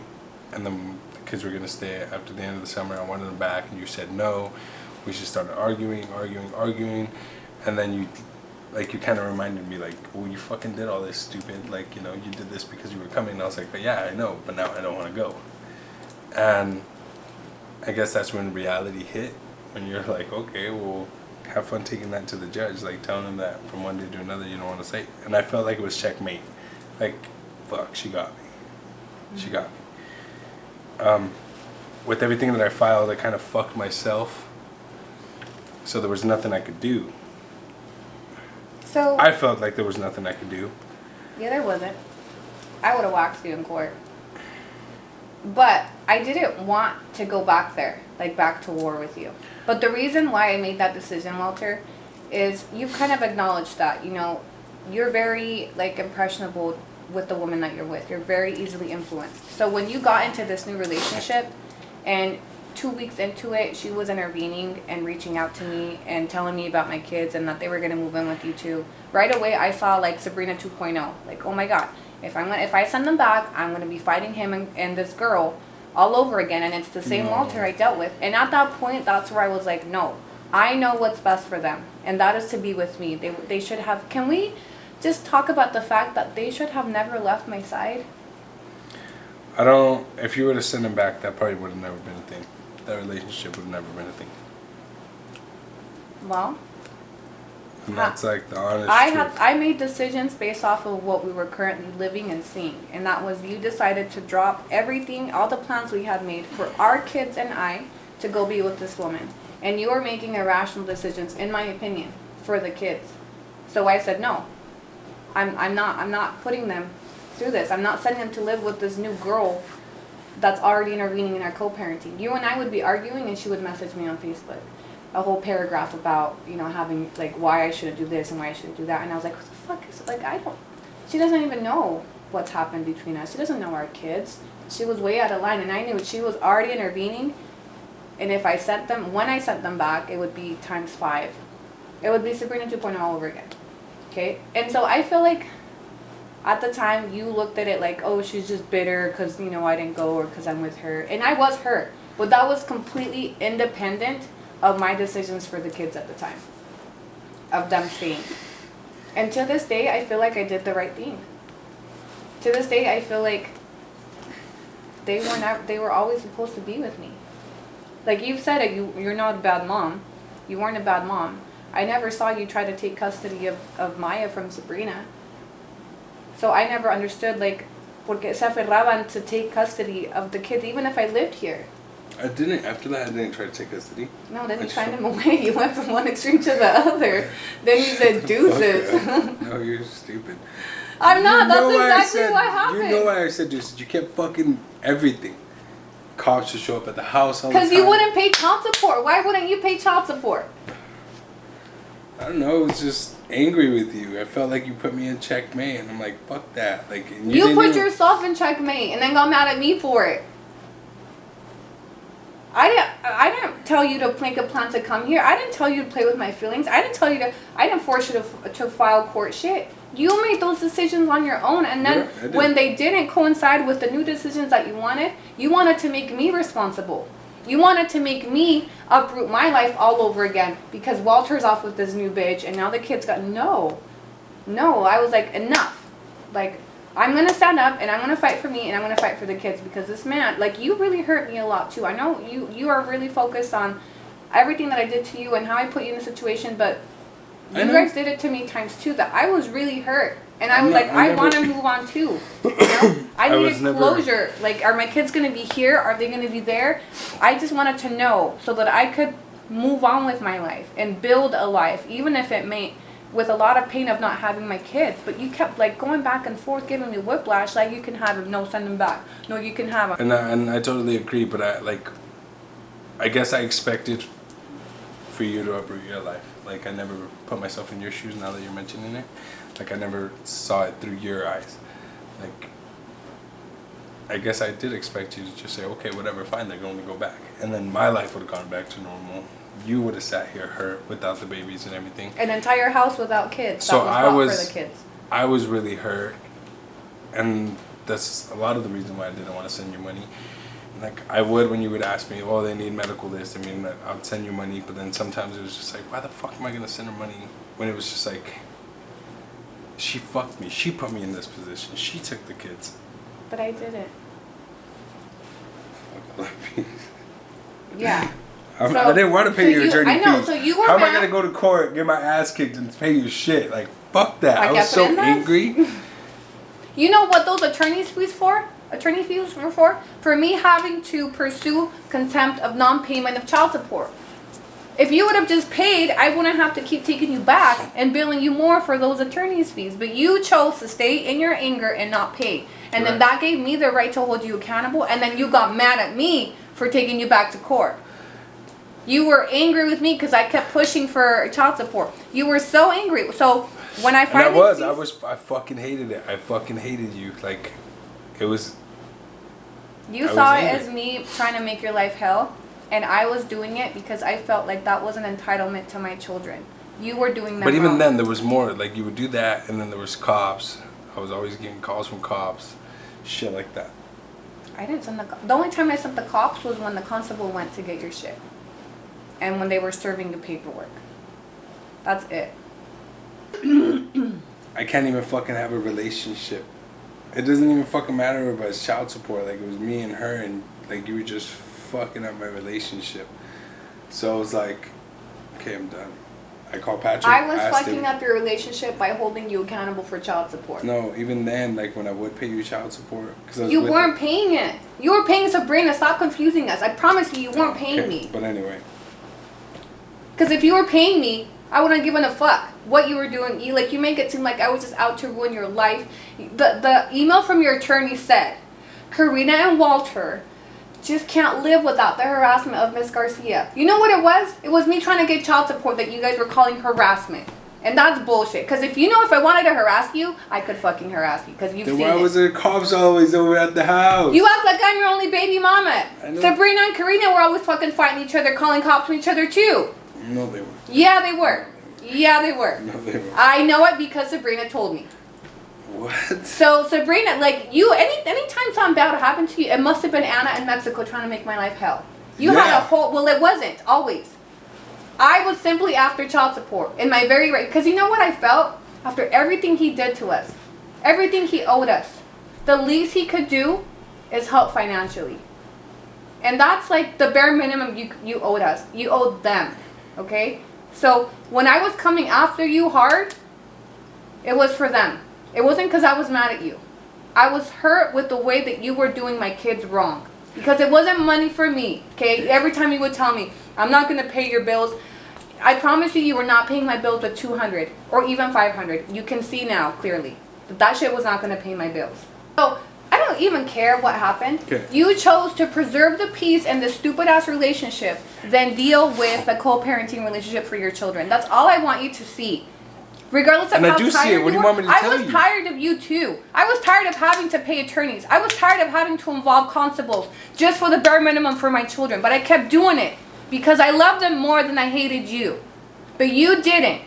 and then the kids were gonna stay after the end of the summer, I wanted them back, and you said no. We just started arguing, and then you kind of reminded me, like, well, you fucking did all this stupid, like, you know, you did this because you were coming. And I was like, yeah, I know, but now I don't want to go. And I guess that's when reality hit, when you're like, okay, well, have fun taking that to the judge, like telling him that from one day to another you don't want to say. And I felt like it was checkmate. Like, fuck, she got me. She got me. With everything that I filed, I kind of fucked myself. So there was nothing I could do. So I felt like there was nothing I could do. Yeah, there wasn't. I would have waxed you in court. But I didn't want to go back there, like back to war with you. But the reason why I made that decision, Walter, is you kind of acknowledged that, you know, you're very, like, impressionable with the woman that you're with. You're very easily influenced. So when you got into this new relationship and 2 weeks into it, she was intervening and reaching out to me and telling me about my kids and that they were going to move in with you too. Right away, I saw like Sabrina 2.0. Like, oh my God, if I send them back, I'm going to be fighting him and this girl all over again. And it's the same Walter I dealt with. And at that point, that's where I was like, no, I know what's best for them. And that is to be with me. They should have, can we just talk about the fact that they should have never left my side? If you were to send them back, that probably would have never been a thing. That relationship would have never been a thing. Well, and that's like the honest truth. I made decisions based off of what we were currently living and seeing. And that was, you decided to drop everything, all the plans we had made for our kids and I to go be with this woman. And you were making irrational decisions, in my opinion, for the kids. So I said, no, I'm not putting them through this. I'm not sending them to live with this new girl that's already intervening in our co-parenting. You and I would be arguing and she would message me on Facebook a whole paragraph about, you know, having, like, why I shouldn't do this and why I shouldn't do that. And I was like, what the fuck is, like, she doesn't even know what's happened between us. She doesn't know our kids. She was way out of line, and I knew she was already intervening. And if I sent them, when I sent them back, it would be times 5. It would be Sabrina 2.0 all over again. Okay? And so I feel like at the time you looked at it like, oh, she's just bitter because, you know, I didn't go or because I'm with her. And I was hurt. But that was completely independent of my decisions for the kids at the time. Of them staying. And to this day, I feel like I did the right thing. To this day, I feel like they were always supposed to be with me. Like you've said it, you're not a bad mom. You weren't a bad mom. I never saw you try to take custody of Maya from Sabrina. So I never understood, like, porque se aferraban to take custody of the kids, even if I lived here. After that, I didn't try to take custody. No, then you signed him away. You went from one extreme to the other. Then you said deuces. No, you're stupid. I'm not. That's exactly what happened. You know why I said deuces. You kept fucking everything. Cops should show up at the house all the time. Because you wouldn't pay child support. Why wouldn't you pay child support? I don't know. I was just angry with you. I felt like you put me in checkmate, and I'm like, fuck that. Like you put yourself in checkmate, and then got mad at me for it. I didn't tell you to make a plan to come here. I didn't tell you to play with my feelings. I didn't force you to file court shit. You made those decisions on your own, and then when they didn't coincide with the new decisions that you wanted to make me responsible. You wanted to make me uproot my life all over again because Walter's off with this new bitch, and now the kids got no. I was like, enough. Like, I'm gonna stand up and I'm gonna fight for me and I'm gonna fight for the kids because this man, like, you really hurt me a lot too. I know you are really focused on everything that I did to you and how I put you in a situation, but you guys did it to me times 2 that I was really hurt. And I was I want to move on too. You know? I needed closure. Like, are my kids going to be here? Are they going to be there? I just wanted to know so that I could move on with my life and build a life, even if it may, with a lot of pain of not having my kids. But you kept, like, going back and forth, giving me whiplash, like, you can have him, no, send him back. No, you can have him. And I totally agree, but I guess I expected for you to uproot your life. Like, I never put myself in your shoes now that you're mentioning it. Like, I never saw it through your eyes. Like, I guess I did expect you to just say, okay, whatever, fine, they're going to go back. And then my life would have gone back to normal. You would have sat here hurt without the babies and everything. An entire house without kids. So that was for the kids. I was really hurt. And that's a lot of the reason why I didn't want to send you money. Like, I would when you would ask me, oh, they need medical this. I mean, I'd send you money. But then sometimes it was just like, why the fuck am I going to send her money? When it was just like, she fucked me. She put me in this position. She took the kids. But I didn't. Yeah. I didn't want to pay your attorney fees. I know, so you were How am I going to go to court, get my ass kicked, and pay you shit? Like, fuck that. I was so angry. You know what those attorney fees were for? For me having to pursue contempt of non-payment of child support. If you would have just paid, I wouldn't have to keep taking you back and billing you more for those attorney's fees. But you chose to stay in your anger and not pay. And then that gave me the right to hold you accountable. And then you got mad at me for taking you back to court. You were angry with me because I kept pushing for child support. You were so angry. So when I finally... I fucking hated it. I fucking hated you. Like, it was... You saw it as me trying to make your life hell. And I was doing it because I felt like that was an entitlement to my children. You were doing that. But even then, there was more. Like, you would do that, and then there was cops. I was always getting calls from cops. Shit like that. I didn't send the only time I sent the cops was when the constable went to get your shit. And when they were serving the paperwork. That's it. I can't even fucking have a relationship. It doesn't even fucking matter about it's child support. Like, it was me and her, and like, you were just fucking up my relationship. So I was like, okay, I'm done. I called Patrick. I was fucking up your relationship by holding you accountable for child support. No, even then, like, when I would pay you child support, because you weren't paying it. You were paying Sabrina. Stop confusing us. I promise you, you weren't paying me. But anyway. Because if you were paying me, I wouldn't have given a fuck what you were doing. You make it seem like I was just out to ruin your life. The email from your attorney said, Karina and Walter just can't live without the harassment of Miss Garcia. You know what it was? It was me trying to get child support that you guys were calling harassment. And that's bullshit. Because if I wanted to harass you, I could fucking harass you. Because you've seen it. Why was there cops always over at the house? You act like I'm your only baby mama. Sabrina and Karina were always fucking fighting each other, calling cops on each other too. No, they weren't. Yeah, they were. Yeah, they were. No, they weren't. I know it because Sabrina told me. What? So Sabrina, like you, anytime something bad happened to you, it must have been Anna in Mexico trying to make my life hell. You had a whole. Well, it wasn't always. I was simply after child support in my very right. Because you know what I felt after everything he did to us, everything he owed us. The least he could do is help financially, and that's like the bare minimum you owed us. You owed them, okay? So when I was coming after you hard, it was for them. It wasn't because I was mad at you. I was hurt with the way that you were doing my kids wrong. Because it wasn't money for me, okay? Every time you would tell me, I'm not going to pay your bills. I promise you were not paying my bills with $200 or even $500. You can see now clearly that shit was not going to pay my bills. So I don't even care what happened. Okay. You chose to preserve the peace in this stupid ass relationship than deal with a co-parenting relationship for your children. That's all I want you to see. Regardless of how tired you were, I was tired of you too. I was tired of having to pay attorneys. I was tired of having to involve constables just for the bare minimum for my children. But I kept doing it because I loved them more than I hated you. But you didn't.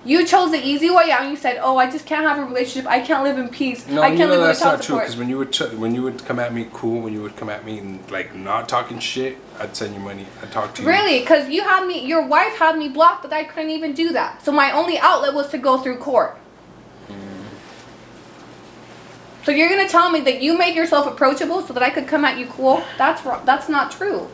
You chose the easy way out and you said, oh, I just can't have a relationship. I can't live in peace. No, I can't live that's without not true. support. Because when you would come at me cool, when you would come at me and like not talking shit, I'd send you money. I'd talk to you. Really? Because your wife had me blocked that I couldn't even do that. So my only outlet was to go through court. So you're going to tell me that you made yourself approachable so that I could come at you cool? That's not true.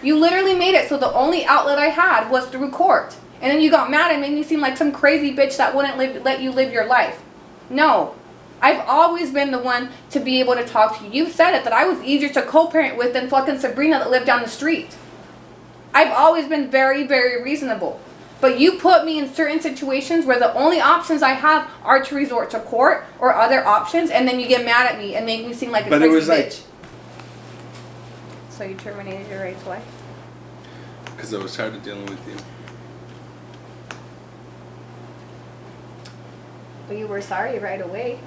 You literally made it so the only outlet I had was through court. And then you got mad and made me seem like some crazy bitch that wouldn't let you live your life. No. I've always been the one to be able to talk to you. You said it, that I was easier to co-parent with than fucking Sabrina that lived down the street. I've always been very, very reasonable. But you put me in certain situations where the only options I have are to resort to court or other options, and then you get mad at me and make me seem like a crazy bitch. So you terminated your rights, why? Because I was tired of dealing with you. But you were sorry right away.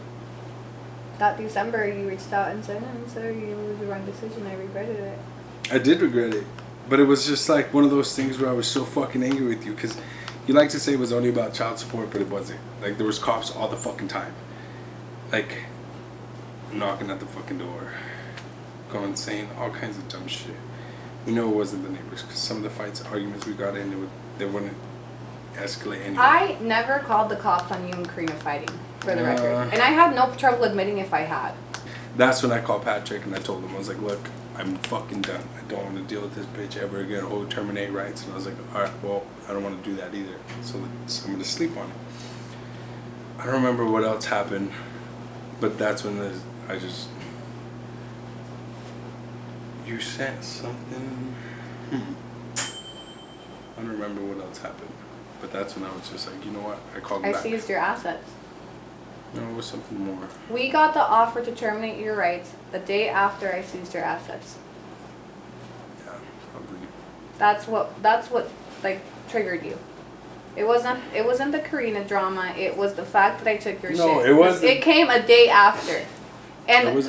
That December, you reached out and said, "I'm sorry, it was the wrong decision. I regretted it." I did regret it. But it was just like one of those things where I was so fucking angry with you. Because you like to say it was only about child support, but it wasn't. Like, there was cops all the fucking time. Like, knocking at the fucking door. Going, saying all kinds of dumb shit. We know it wasn't the neighbors. Because some of the fights, arguments we got in, they wouldn't escalate anyway. I never called the cops on you and Karina fighting, for the record. And I had no trouble admitting if I had. That's when I called Patrick and I told him, I was like, look, I'm fucking done. I don't want to deal with this bitch ever again. Oh, terminate rights. And I was like, alright, well, I don't want to do that either. So I'm going to sleep on it. I don't remember what else happened, but that's when you sent something. I don't remember what else happened. But that's when I was just like, you know what? I called him back. I seized your assets. No, it was something more. We got the offer to terminate your rights the day after I seized your assets. Yeah, probably. That's what like triggered you. It wasn't the Karina drama. It was the fact that I took your shit. No, it wasn't. It came a day after, and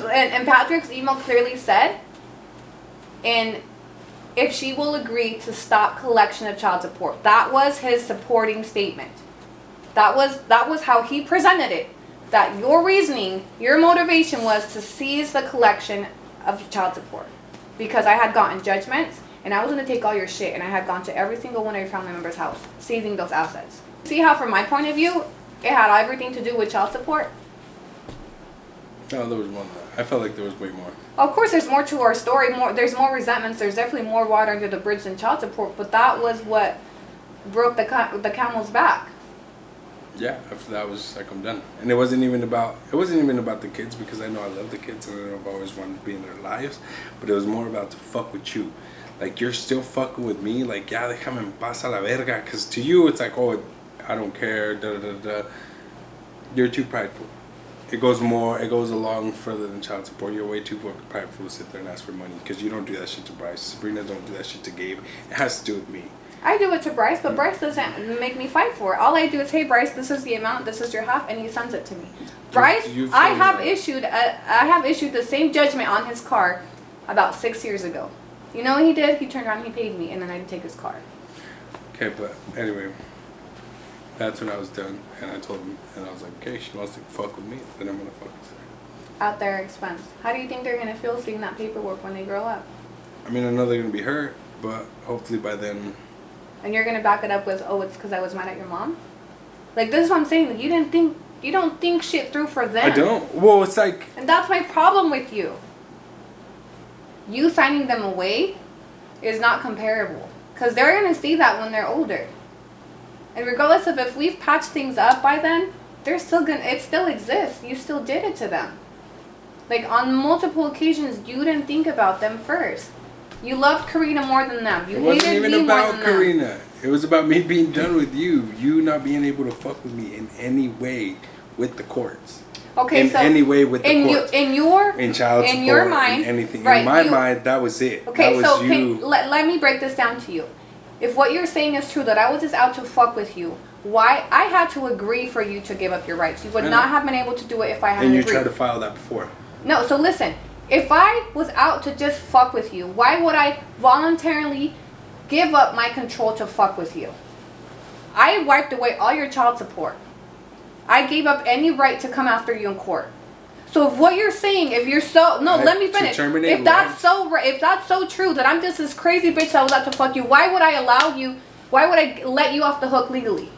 Patrick's email clearly said, and if she will agree to stop collection of child support. That was his supporting statement. That was how he presented it. That your reasoning, your motivation was to seize the collection of child support. Because I had gotten judgments, and I was going to take all your shit, and I had gone to every single one of your family members' house, seizing those assets. See how, from my point of view, it had everything to do with child support? No, there was more than that. I felt like there was way more. Of course, there's more to our story. There's more resentments. There's definitely more water under the bridge than child support. But that was what broke the camel's back. Yeah, after that I was like, I'm done. And it wasn't even about the kids, because I know I love the kids and I know I've always wanted to be in their lives. But it was more about to fuck with you. Like, you're still fucking with me. Like, yeah, déjame en paz a la verga. Because to you, it's like, oh, I don't care. Da da da da. You're too prideful. It goes along further than child support. You're way too fucking prideful to sit there and ask for money, because you don't do that shit to Bryce. Sabrina don't do that shit to Gabe. It has to do with me. I do it to Bryce, but Bryce doesn't make me fight for it. All I do is, hey, Bryce, this is the amount, this is your half, and he sends it to me. Bryce, I have issued the same judgment on his car about 6 years ago. You know what he did? He turned around and he paid me, and then I didn't take his car. Okay, but anyway, that's when I was done, and I told him, and I was like, okay, she wants to fuck with me, then I'm gonna fuck with her. At their expense. How do you think they're gonna feel seeing that paperwork when they grow up? I mean, I know they're gonna be hurt, but hopefully by then. And you're gonna back it up with, oh, it's because I was mad at your mom? Like, this is what I'm saying. Like, you don't think shit through for them. I don't. Well, it's like. And that's my problem with you. You signing them away is not comparable, because they're gonna see that when they're older. And regardless of if we've patched things up by then, they're still it still exists. You still did it to them. Like, on multiple occasions, you didn't think about them first. You loved Karina more than them. You hated me more than them. It wasn't even about Karina. It was about me being done with you. You not being able to fuck with me in any way with the courts. Okay, in any way with the courts. In child support, your mind, in anything. Right, in my mind, that was it. Okay, that was you. Let me break this down to you. If what you're saying is true, that I was just out to fuck with you, why I had to agree for you to give up your rights. You would not have been able to do it if I hadn't agreed. And you tried to file that before. No, so listen. If I was out to just fuck with you, why would I voluntarily give up my control to fuck with you? I wiped away all your child support. I gave up any right to come after you in court. So if what you're saying, if you're so let me finish. If that's so true that I'm just this crazy bitch that was out to fuck you, why would I allow you? Why would I let you off the hook legally?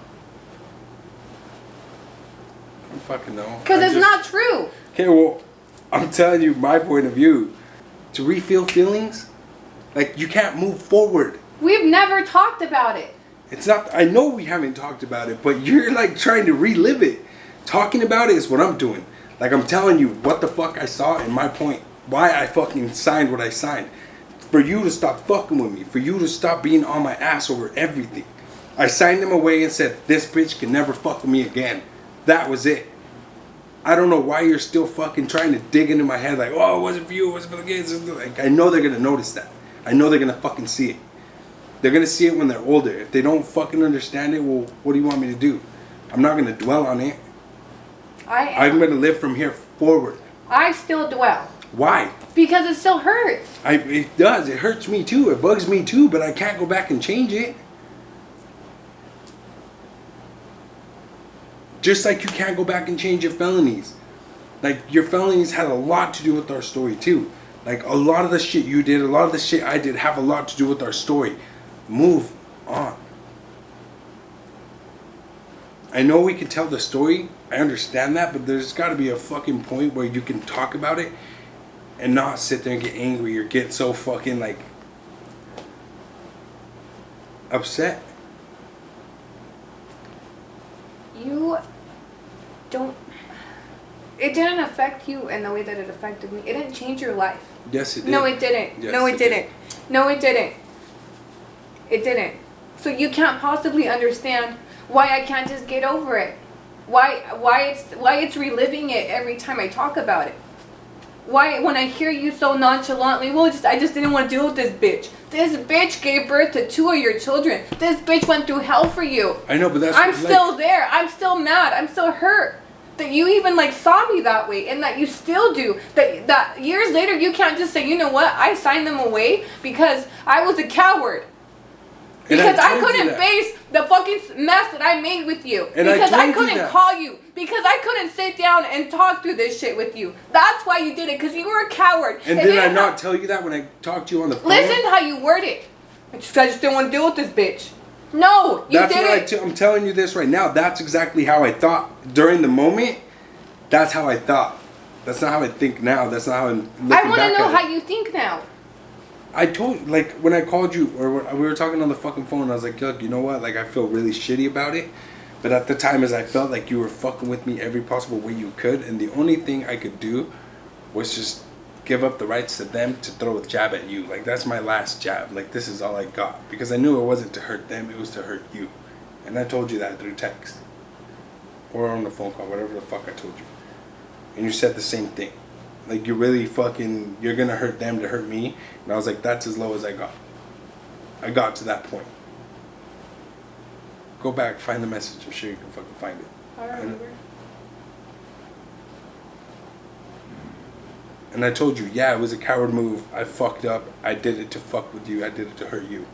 I don't fucking know. Because it's not true. Okay, well, I'm telling you my point of view. To refill feelings, like, you can't move forward. We've never talked about it. It's not. I know we haven't talked about it, but you're like trying to relive it. Talking about it is what I'm doing. Like, I'm telling you what the fuck I saw and my point. Why I fucking signed what I signed. For you to stop fucking with me. For you to stop being on my ass over everything. I signed them away and said, this bitch can never fuck with me again. That was it. I don't know why you're still fucking trying to dig into my head like, oh, it wasn't for you, it wasn't for the kids. Like, I know they're going to notice that. I know they're going to fucking see it. They're going to see it when they're older. If they don't fucking understand it, well, what do you want me to do? I'm not going to dwell on it. I'm going to live from here forward. I still dwell. Why? Because it still hurts. It does. It hurts me too. It bugs me too, but I can't go back and change it. Just like you can't go back and change your felonies. Like, your felonies had a lot to do with our story too. Like, a lot of the shit you did, a lot of the shit I did have a lot to do with our story. Move on. I know we can tell the story. I understand that, but there's got to be a fucking point where you can talk about it and not sit there and get angry or get so fucking, like, upset. You don't... It didn't affect you in the way that it affected me. It didn't change your life. Yes, it did. No, it didn't. Yes, No, it didn't. did. No, it didn't. It didn't. So you can't possibly understand why I can't just get over it. Why it's reliving it every time I talk about it. Why, when I hear you so nonchalantly, I just didn't want to deal with this bitch. This bitch gave birth to 2 of your children. This bitch went through hell for you. I know, but that's... I'm still there. I'm still mad. I'm still hurt. That you even, like, saw me that way, and that you still do. That years later you can't just say, you know what, I signed them away because I was a coward. Because I couldn't face the fucking mess that I made with you. And because I told you couldn't that. call you. Because I couldn't sit down and talk through this shit with you. That's why you did it, because you were a coward. And did I not tell you that when I talked to you on the phone? Listen to how you word it. I just didn't want to deal with this bitch. No, you didn't. I'm telling you this right now. That's exactly how I thought during the moment. That's how I thought. That's not how I think now. That's not how I'm looking back at it. I want to know how you think now. I told you, like, when I called you, or we were talking on the fucking phone, I was like, look, you know what? Like, I feel really shitty about it. But at the time, as I felt like you were fucking with me every possible way you could. And the only thing I could do was just give up the rights to them to throw a jab at you. Like, that's my last jab. Like, this is all I got. Because I knew it wasn't to hurt them. It was to hurt you. And I told you that through text. Or on the phone call. Whatever the fuck I told you. And you said the same thing. Like, you're really fucking, you're gonna hurt them to hurt me. And I was like, that's as low as I got. I got to that point. Go back, find the message. I'm sure you can fucking find it. I remember. And I told you, yeah, it was a coward move. I fucked up. I did it to fuck with you. I did it to hurt you.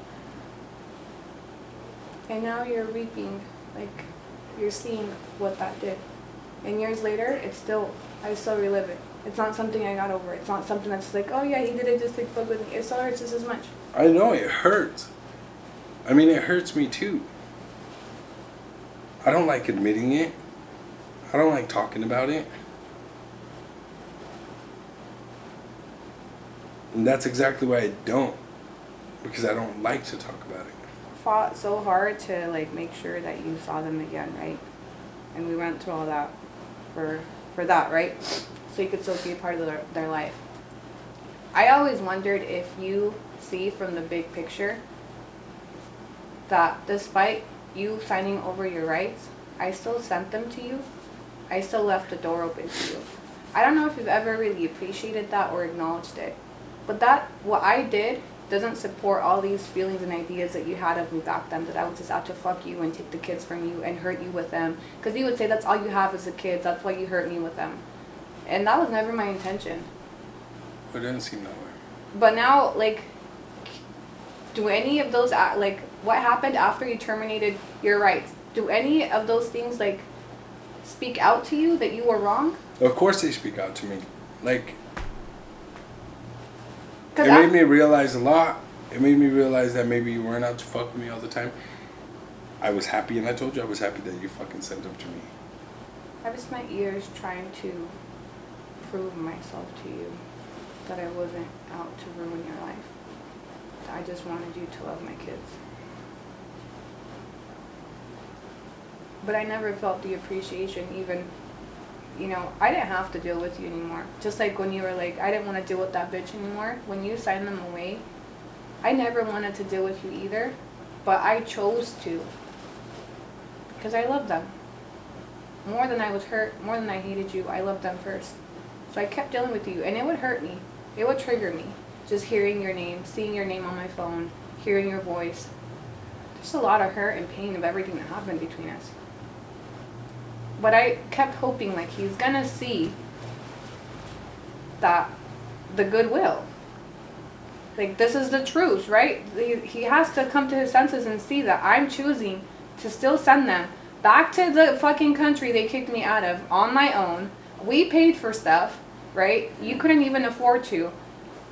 And now you're reaping, like, you're seeing what that did. And years later, I still relive it. It's not something I got over. It's not something that's like, oh yeah, he did it just to fuck with me. It still hurts just as much. I know, it hurts. I mean, it hurts me too. I don't like admitting it. I don't like talking about it. And that's exactly why I don't. Because I don't like to talk about it. Fought so hard to, like, make sure that you saw them again, right? And we went through all that for that, right? So you could still be a part of their life. I always wondered if you see from the big picture that despite you signing over your rights, I still sent them to you. I still left the door open to you. I don't know if you've ever really appreciated that or acknowledged it. But what I did doesn't support all these feelings and ideas that you had of me back then, that I was just out to fuck you and take the kids from you and hurt you with them. Because you would say that's all you have as a kid, that's why you hurt me with them. And that was never my intention. It didn't seem that way. But now, like, do any of those, like, what happened after you terminated your rights, do any of those things, like, speak out to you that you were wrong? Of course they speak out to me. Like, it made me realize a lot. It made me realize that maybe you weren't out to fuck with me all the time. I was happy, and I told you I was happy that you fucking sent them to me. I've spent years trying to prove myself to you that I wasn't out to ruin your life. I just wanted you to love my kids. But I never felt the appreciation, even, you know, I didn't have to deal with you anymore. Just like when you were like, I didn't want to deal with that bitch anymore. When you signed them away, I never wanted to deal with you either, but I chose to. Because I loved them. More than I was hurt, more than I hated you, I loved them first. So I kept dealing with you, and it would hurt me. It would trigger me. Just hearing your name, seeing your name on my phone, hearing your voice. There's a lot of hurt and pain of everything that happened between us. But I kept hoping, like, he's gonna see that the goodwill. Like, this is the truth, right? He has to come to his senses and see that I'm choosing to still send them back to the fucking country they kicked me out of on my own. We paid for stuff, right? You couldn't even afford to.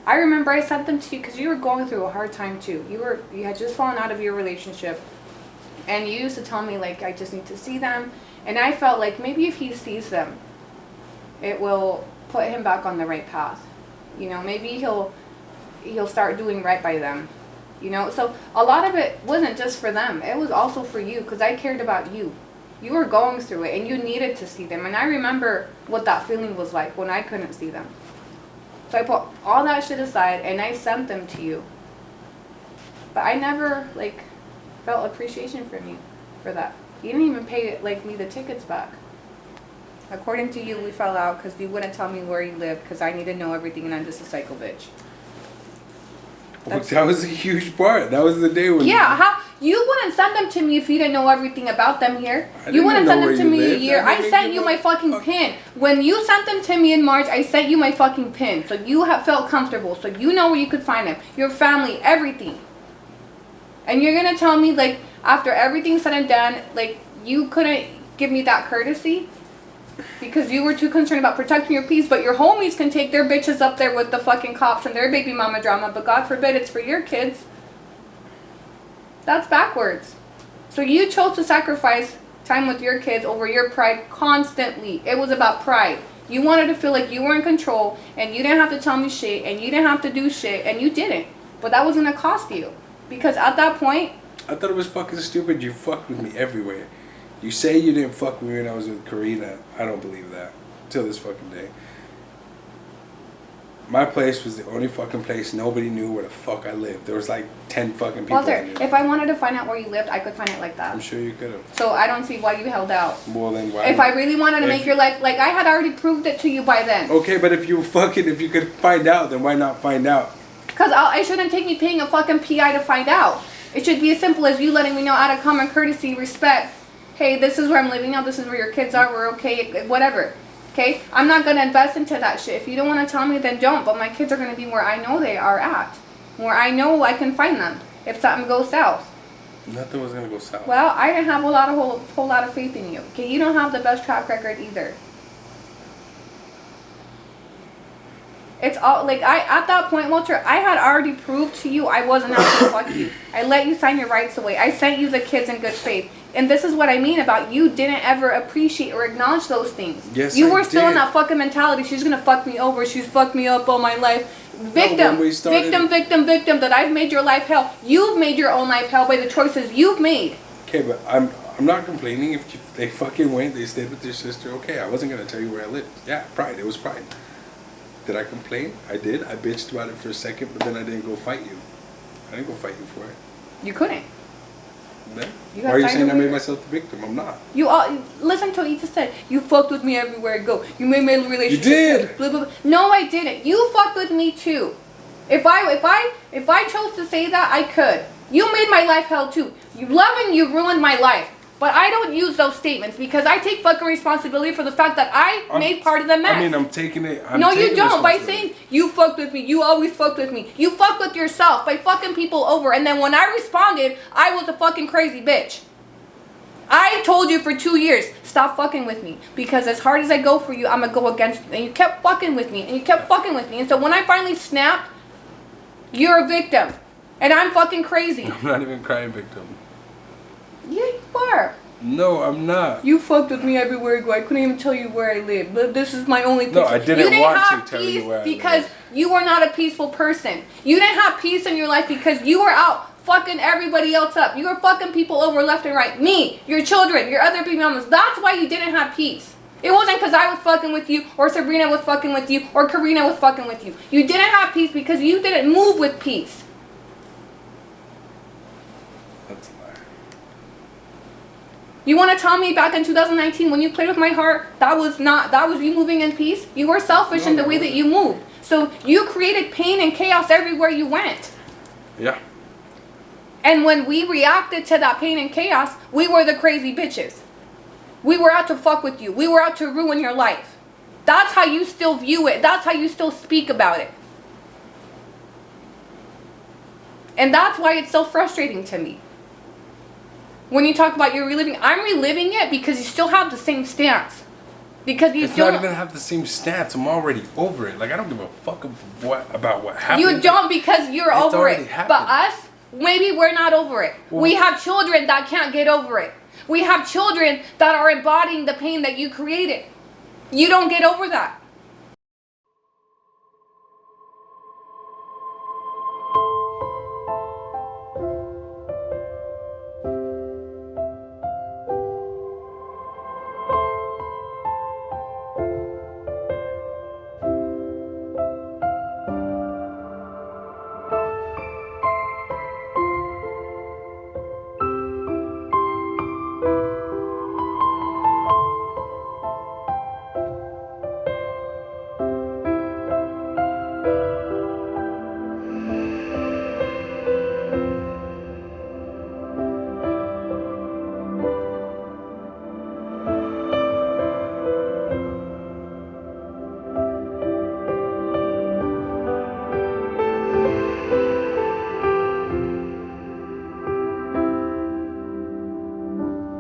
I remember I sent them to you because you were going through a hard time too. You had just fallen out of your relationship. And you used to tell me, like, I just need to see them. And I felt like maybe if he sees them, it will put him back on the right path. You know, maybe he'll start doing right by them. You know, so a lot of it wasn't just for them. It was also for you because I cared about you. You were going through it and you needed to see them. And I remember what that feeling was like when I couldn't see them. So I put all that shit aside and I sent them to you. But I never, like, felt appreciation from you for that. You didn't even pay, like, me the tickets back. According to you, we fell out because you wouldn't tell me where you lived because I need to know everything and I'm just a psycho bitch. That was a huge part. That was the day when... Yeah, how you wouldn't send them to me if you didn't know everything about them here. You wouldn't send them to me a year. I sent you my fucking pin. When you sent them to me in March, I sent you my fucking pin. So you have felt comfortable. So you know where you could find them. Your family, everything. And you're going to tell me, like, after everything's said and done, like, you couldn't give me that courtesy? Because you were too concerned about protecting your peace, but your homies can take their bitches up there with the fucking cops and their baby mama drama, but God forbid it's for your kids. That's backwards. So you chose to sacrifice time with your kids over your pride constantly. It was about pride. You wanted to feel like you were in control and you didn't have to tell me shit and you didn't have to do shit and you didn't. But that was going to cost you. Because at that point... I thought it was fucking stupid. You fucked with me everywhere. You say you didn't fuck with me when I was with Karina. I don't believe that. Till this fucking day. My place was the only fucking place nobody knew where the fuck I lived. There was like 10 fucking people. Walter, if I wanted to find out where you lived, I could find it like that. I'm sure you could have. So I don't see why you held out. Well, then why? If I really wanted to make your life... Like, I had already proved it to you by then. Okay, but if you could find out, then why not find out? Because it shouldn't take me paying a fucking PI to find out. It should be as simple as you letting me know out of common courtesy, respect. Hey, this is where I'm living now. This is where your kids are. We're okay. Whatever. Okay? I'm not going to invest into that shit. If you don't want to tell me, then don't. But my kids are going to be where I know they are at. Where I know I can find them. If something goes south. Nothing was going to go south. Well, I didn't have a whole lot of faith in you. Okay? You don't have the best track record either. It's all, like, at that point, Walter, I had already proved to you I wasn't out to fuck you. I let you sign your rights away. I sent you the kids in good faith. And this is what I mean about you didn't ever appreciate or acknowledge those things. Yes, you were still in that fucking mentality. She's going to fuck me over. She's fucked me up all my life. Victim, victim, that I've made your life hell. You've made your own life hell by the choices you've made. Okay, but I'm not complaining. If they fucking went, they stayed with their sister. Okay, I wasn't going to tell you where I lived. Yeah, pride. It was pride. Did I complain? I did. I bitched about it for a second, but then I didn't go fight you. I didn't go fight you for it. You couldn't. Then? Why are you saying I made myself the victim? I'm not. You all listen to what you just said. You fucked with me everywhere I go. You made my relationship. You did. Blah, blah, blah. No, I didn't. You fucked with me too. If I chose to say that, I could. You made my life hell too. You loving you ruined my life. But I don't use those statements because I take fucking responsibility for the fact that I made part of the mess. I mean, I'm taking it. No, you don't. By saying you fucked with me, you always fucked with me. You fucked with yourself by fucking people over. And then when I responded, I was a fucking crazy bitch. I told you for 2 years, stop fucking with me. Because as hard as I go for you, I'm going to go against you. And you kept fucking with me. And you kept fucking with me. And so when I finally snapped, you're a victim. And I'm fucking crazy. I'm not even crying victim. Yeah, you are. No, I'm not. You fucked with me everywhere I go. I couldn't even tell you where I live. But this is my only place. No, I didn't want to tell you where I live. Because you were not a peaceful person. You didn't have peace in your life because you were out fucking everybody else up. You were fucking people over left and right. Me, your children, your other baby mamas. That's why you didn't have peace. It wasn't because I was fucking with you or Sabrina was fucking with you or Karina was fucking with you. You didn't have peace because you didn't move with peace. You want to tell me back in 2019 when you played with my heart, that was you moving in peace? You were selfish in the way that you moved. So you created pain and chaos everywhere you went. Yeah. And when we reacted to that pain and chaos, we were the crazy bitches. We were out to fuck with you. We were out to ruin your life. That's how you still view it. That's how you still speak about it. And that's why it's so frustrating to me. When you talk about you're reliving, I'm reliving it because you still have the same stance. Because you don't. It's not even have the same stance. I'm already over it. Like, I don't give a fuck about what happened. You don't because you're over it. Happened. But us, maybe we're not over it. Well, we have children that can't get over it. We have children that are embodying the pain that you created. You don't get over that.